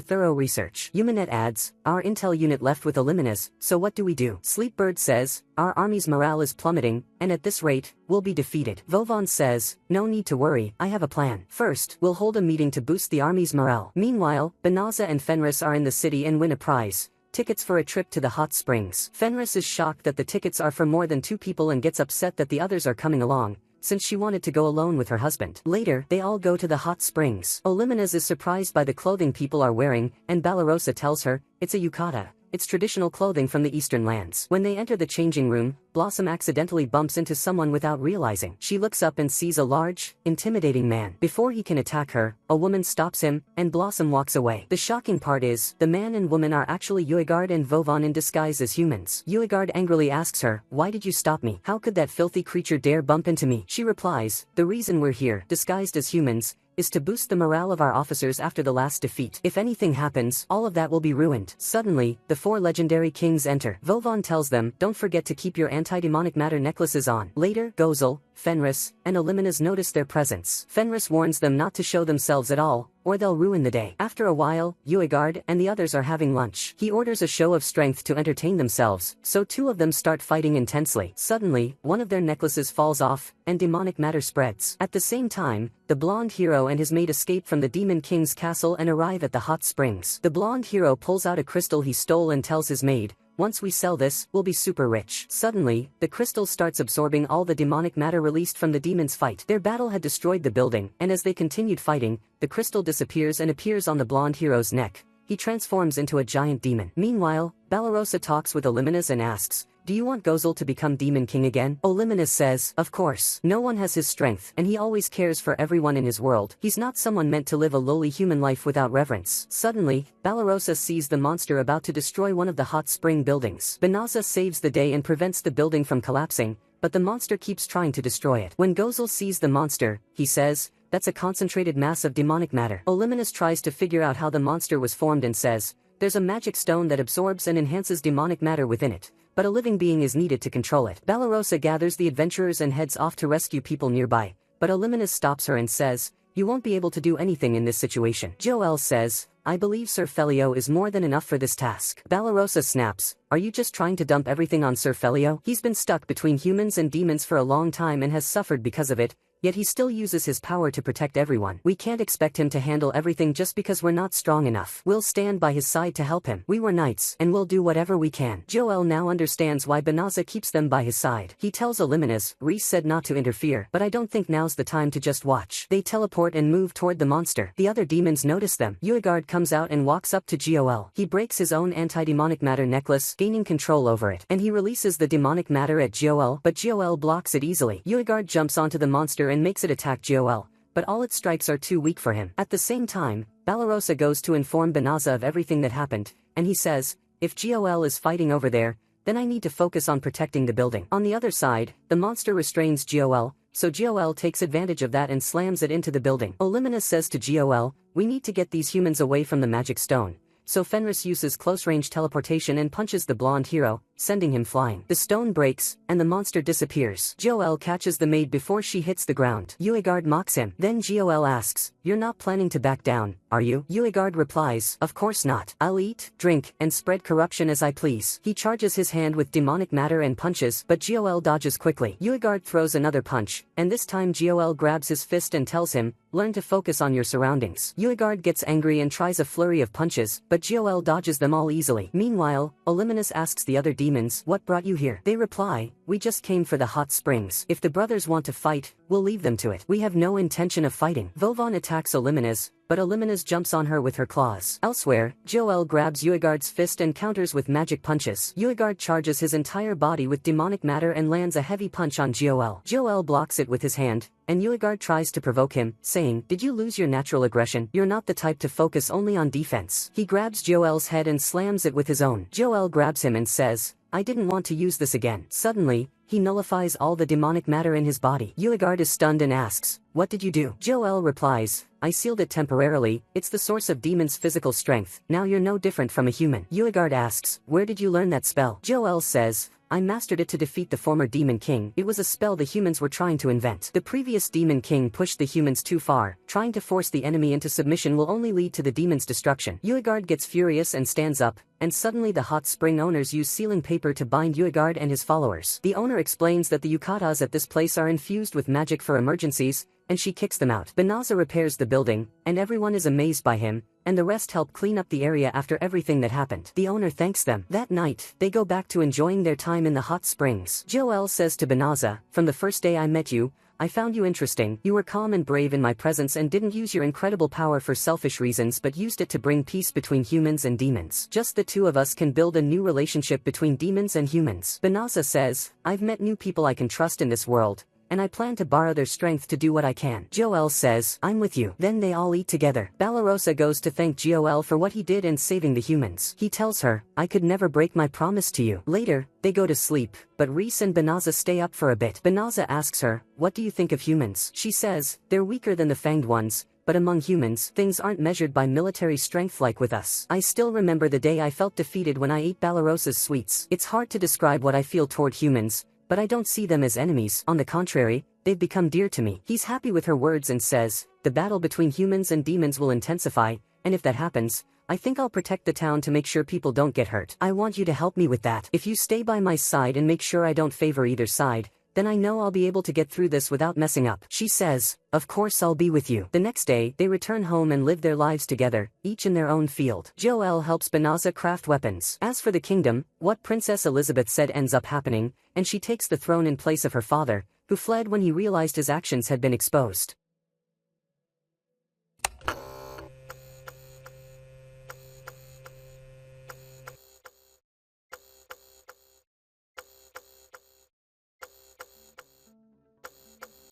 thorough research. Yumanet adds, our intel unit left with Olymanus, so what do we do? Sleepbird says, our army's morale is plummeting, and at this rate, we'll be defeated. Vovon says, no need to worry, I have a plan. First, we'll hold a meeting to boost the army's morale. Meanwhile, Banaza and Fenris are in the city and win a prize. Tickets for a trip to the hot springs. Fenris is shocked that the tickets are for more than 2 people and gets upset that the others are coming along, since she wanted to go alone with her husband. Later, they all go to the hot springs. Olymanus is surprised by the clothing people are wearing, and Balarosa tells her, it's a yukata. It's traditional clothing from the eastern lands. When they enter the changing room, Blossom accidentally bumps into someone without realizing. She looks up and sees a large, intimidating man. Before he can attack her, a woman stops him, and Blossom walks away. The shocking part is, the man and woman are actually Uegard and Vovon in disguise as humans. Uegard angrily asks her, why did you stop me? How could that filthy creature dare bump into me? She replies, the reason we're here, disguised as humans, is to boost the morale of our officers after the last defeat. If anything happens, all of that will be ruined. Suddenly, the 4 legendary kings enter. Vovon tells them, don't forget to keep your anti-demonic matter necklaces on. Later, Gozel, Fenris, and Olymanus notice their presence. Fenris warns them not to show themselves at all, or they'll ruin the day. After a while, Uegard and the others are having lunch. He orders a show of strength to entertain themselves, so 2 of them start fighting intensely. Suddenly, one of their necklaces falls off, and demonic matter spreads. At the same time, the blonde hero and his mate escape from the Demon King's castle and arrive at the hot springs. The blonde hero pulls out a crystal he stole and tells his maid, once we sell this, we'll be super rich. Suddenly, the crystal starts absorbing all the demonic matter released from the demons' fight. Their battle had destroyed the building, and as they continued fighting, the crystal disappears and appears on the blonde hero's neck, he transforms into a giant demon. Meanwhile, Balarosa talks with Olimenes and asks, "Do you want Gozel to become Demon King again?" Olimenes says, "Of course. No one has his strength, and he always cares for everyone in his world. He's not someone meant to live a lowly human life without reverence." Suddenly, Balarosa sees the monster about to destroy one of the hot spring buildings. Banaza saves the day and prevents the building from collapsing, but the monster keeps trying to destroy it. When Gozel sees the monster, he says, "That's a concentrated mass of demonic matter." Olimenes tries to figure out how the monster was formed and says, "There's a magic stone that absorbs and enhances demonic matter within it, but a living being is needed to control it." Balarosa gathers the adventurers and heads off to rescue people nearby, but Olimenes stops her and says, "You won't be able to do anything in this situation." Joel says, "I believe Sir Felio is more than enough for this task." Balarosa snaps, "Are you just trying to dump everything on Sir Felio? He's been stuck between humans and demons for a long time and has suffered because of it, yet he still uses his power to protect everyone. We can't expect him to handle everything just because we're not strong enough. We'll stand by his side to help him. We were knights, and we'll do whatever we can." Joel now understands why Banaza keeps them by his side. He tells Olimenes, "Reese said not to interfere, but I don't think now's the time to just watch." They teleport and move toward the monster. The other demons notice them. Uegard comes out and walks up to Joel. He breaks his own anti-demonic matter necklace, gaining control over it, and he releases the demonic matter at Joel, but Joel blocks it easily. Uegard jumps onto the monster and makes it attack Joel, but all its strikes are too weak for him. At the same time, Balarosa goes to inform Banaza of everything that happened, and he says, "If Joel is fighting over there, then I need to focus on protecting the building." On the other side, the monster restrains Joel, so Joel takes advantage of that and slams it into the building. Olimenes says to Joel, "We need to get these humans away from the magic stone." So Fenris uses close-range teleportation and punches the blonde hero, sending him flying. The stone breaks, and the monster disappears. Joel catches the maid before she hits the ground. Uegard mocks him. Then Joel asks, "You're not planning to back down, are you?" Uegard replies, "Of course not. I'll eat, drink, and spread corruption as I please." He charges his hand with demonic matter and punches, but Joel dodges quickly. Uegard throws another punch, and this time Joel grabs his fist and tells him, "Learn to focus on your surroundings." Uegard gets angry and tries a flurry of punches, but Joel dodges them all easily. Meanwhile, Olimenes asks the other demons, "What brought you here?" They reply, "We just came for the hot springs. If the brothers want to fight, we'll leave them to it. We have no intention of fighting." Vovon attacks Olimenes, but Olimenes jumps on her with her claws. Elsewhere, Joel grabs Uegard's fist and counters with magic punches. Uegard charges his entire body with demonic matter and lands a heavy punch on Joel. Joel blocks it with his hand, and Uegard tries to provoke him, saying, "Did you lose your natural aggression? You're not the type to focus only on defense." He grabs Joel's head and slams it with his own. Joel grabs him and says, "I didn't want to use this again." Suddenly, he nullifies all the demonic matter in his body. Uegard is stunned and asks, "What did you do?" Joel replies, "I sealed it temporarily. It's the source of demons' physical strength. Now you're no different from a human." Uegard asks, "Where did you learn that spell?" Joel says, "I mastered it to defeat the former Demon King. It was a spell the humans were trying to invent. The previous Demon King pushed the humans too far. Trying to force the enemy into submission will only lead to the demon's destruction." Uegard gets furious and stands up, and suddenly the hot spring owners use sealing paper to bind Uegard and his followers. The owner explains that the yukatas at this place are infused with magic for emergencies, and she kicks them out. Banaza repairs the building, and everyone is amazed by him, and the rest help clean up the area after everything that happened. The owner thanks them. That night, they go back to enjoying their time in the hot springs. Joel says to Banaza, "From the first day I met you, I found you interesting. You were calm and brave in my presence and didn't use your incredible power for selfish reasons but used it to bring peace between humans and demons. Just the two of us can build a new relationship between demons and humans." Banaza says, "I've met new people I can trust in this world, and I plan to borrow their strength to do what I can." Joel says, "I'm with you." Then they all eat together. Balarosa goes to thank Joel for what he did in saving the humans. He tells her, "I could never break my promise to you." Later, they go to sleep, but Reese and Banaza stay up for a bit. Banaza asks her, "What do you think of humans?" She says, "They're weaker than the fanged ones, but among humans, things aren't measured by military strength like with us. I still remember the day I felt defeated when I ate Balarosa's sweets. It's hard to describe what I feel toward humans, but I don't see them as enemies. On the contrary, they've become dear to me." He's happy with her words and says, "The battle between humans and demons will intensify, and if that happens, I think I'll protect the town to make sure people don't get hurt. I want you to help me with that. If you stay by my side and make sure I don't favor either side, then I know I'll be able to get through this without messing up." She says, "Of course I'll be with you." The next day, they return home and live their lives together, each in their own field. Joel helps Banaza craft weapons. As for the kingdom, what Princess Elizabeth said ends up happening, and she takes the throne in place of her father, who fled when he realized his actions had been exposed.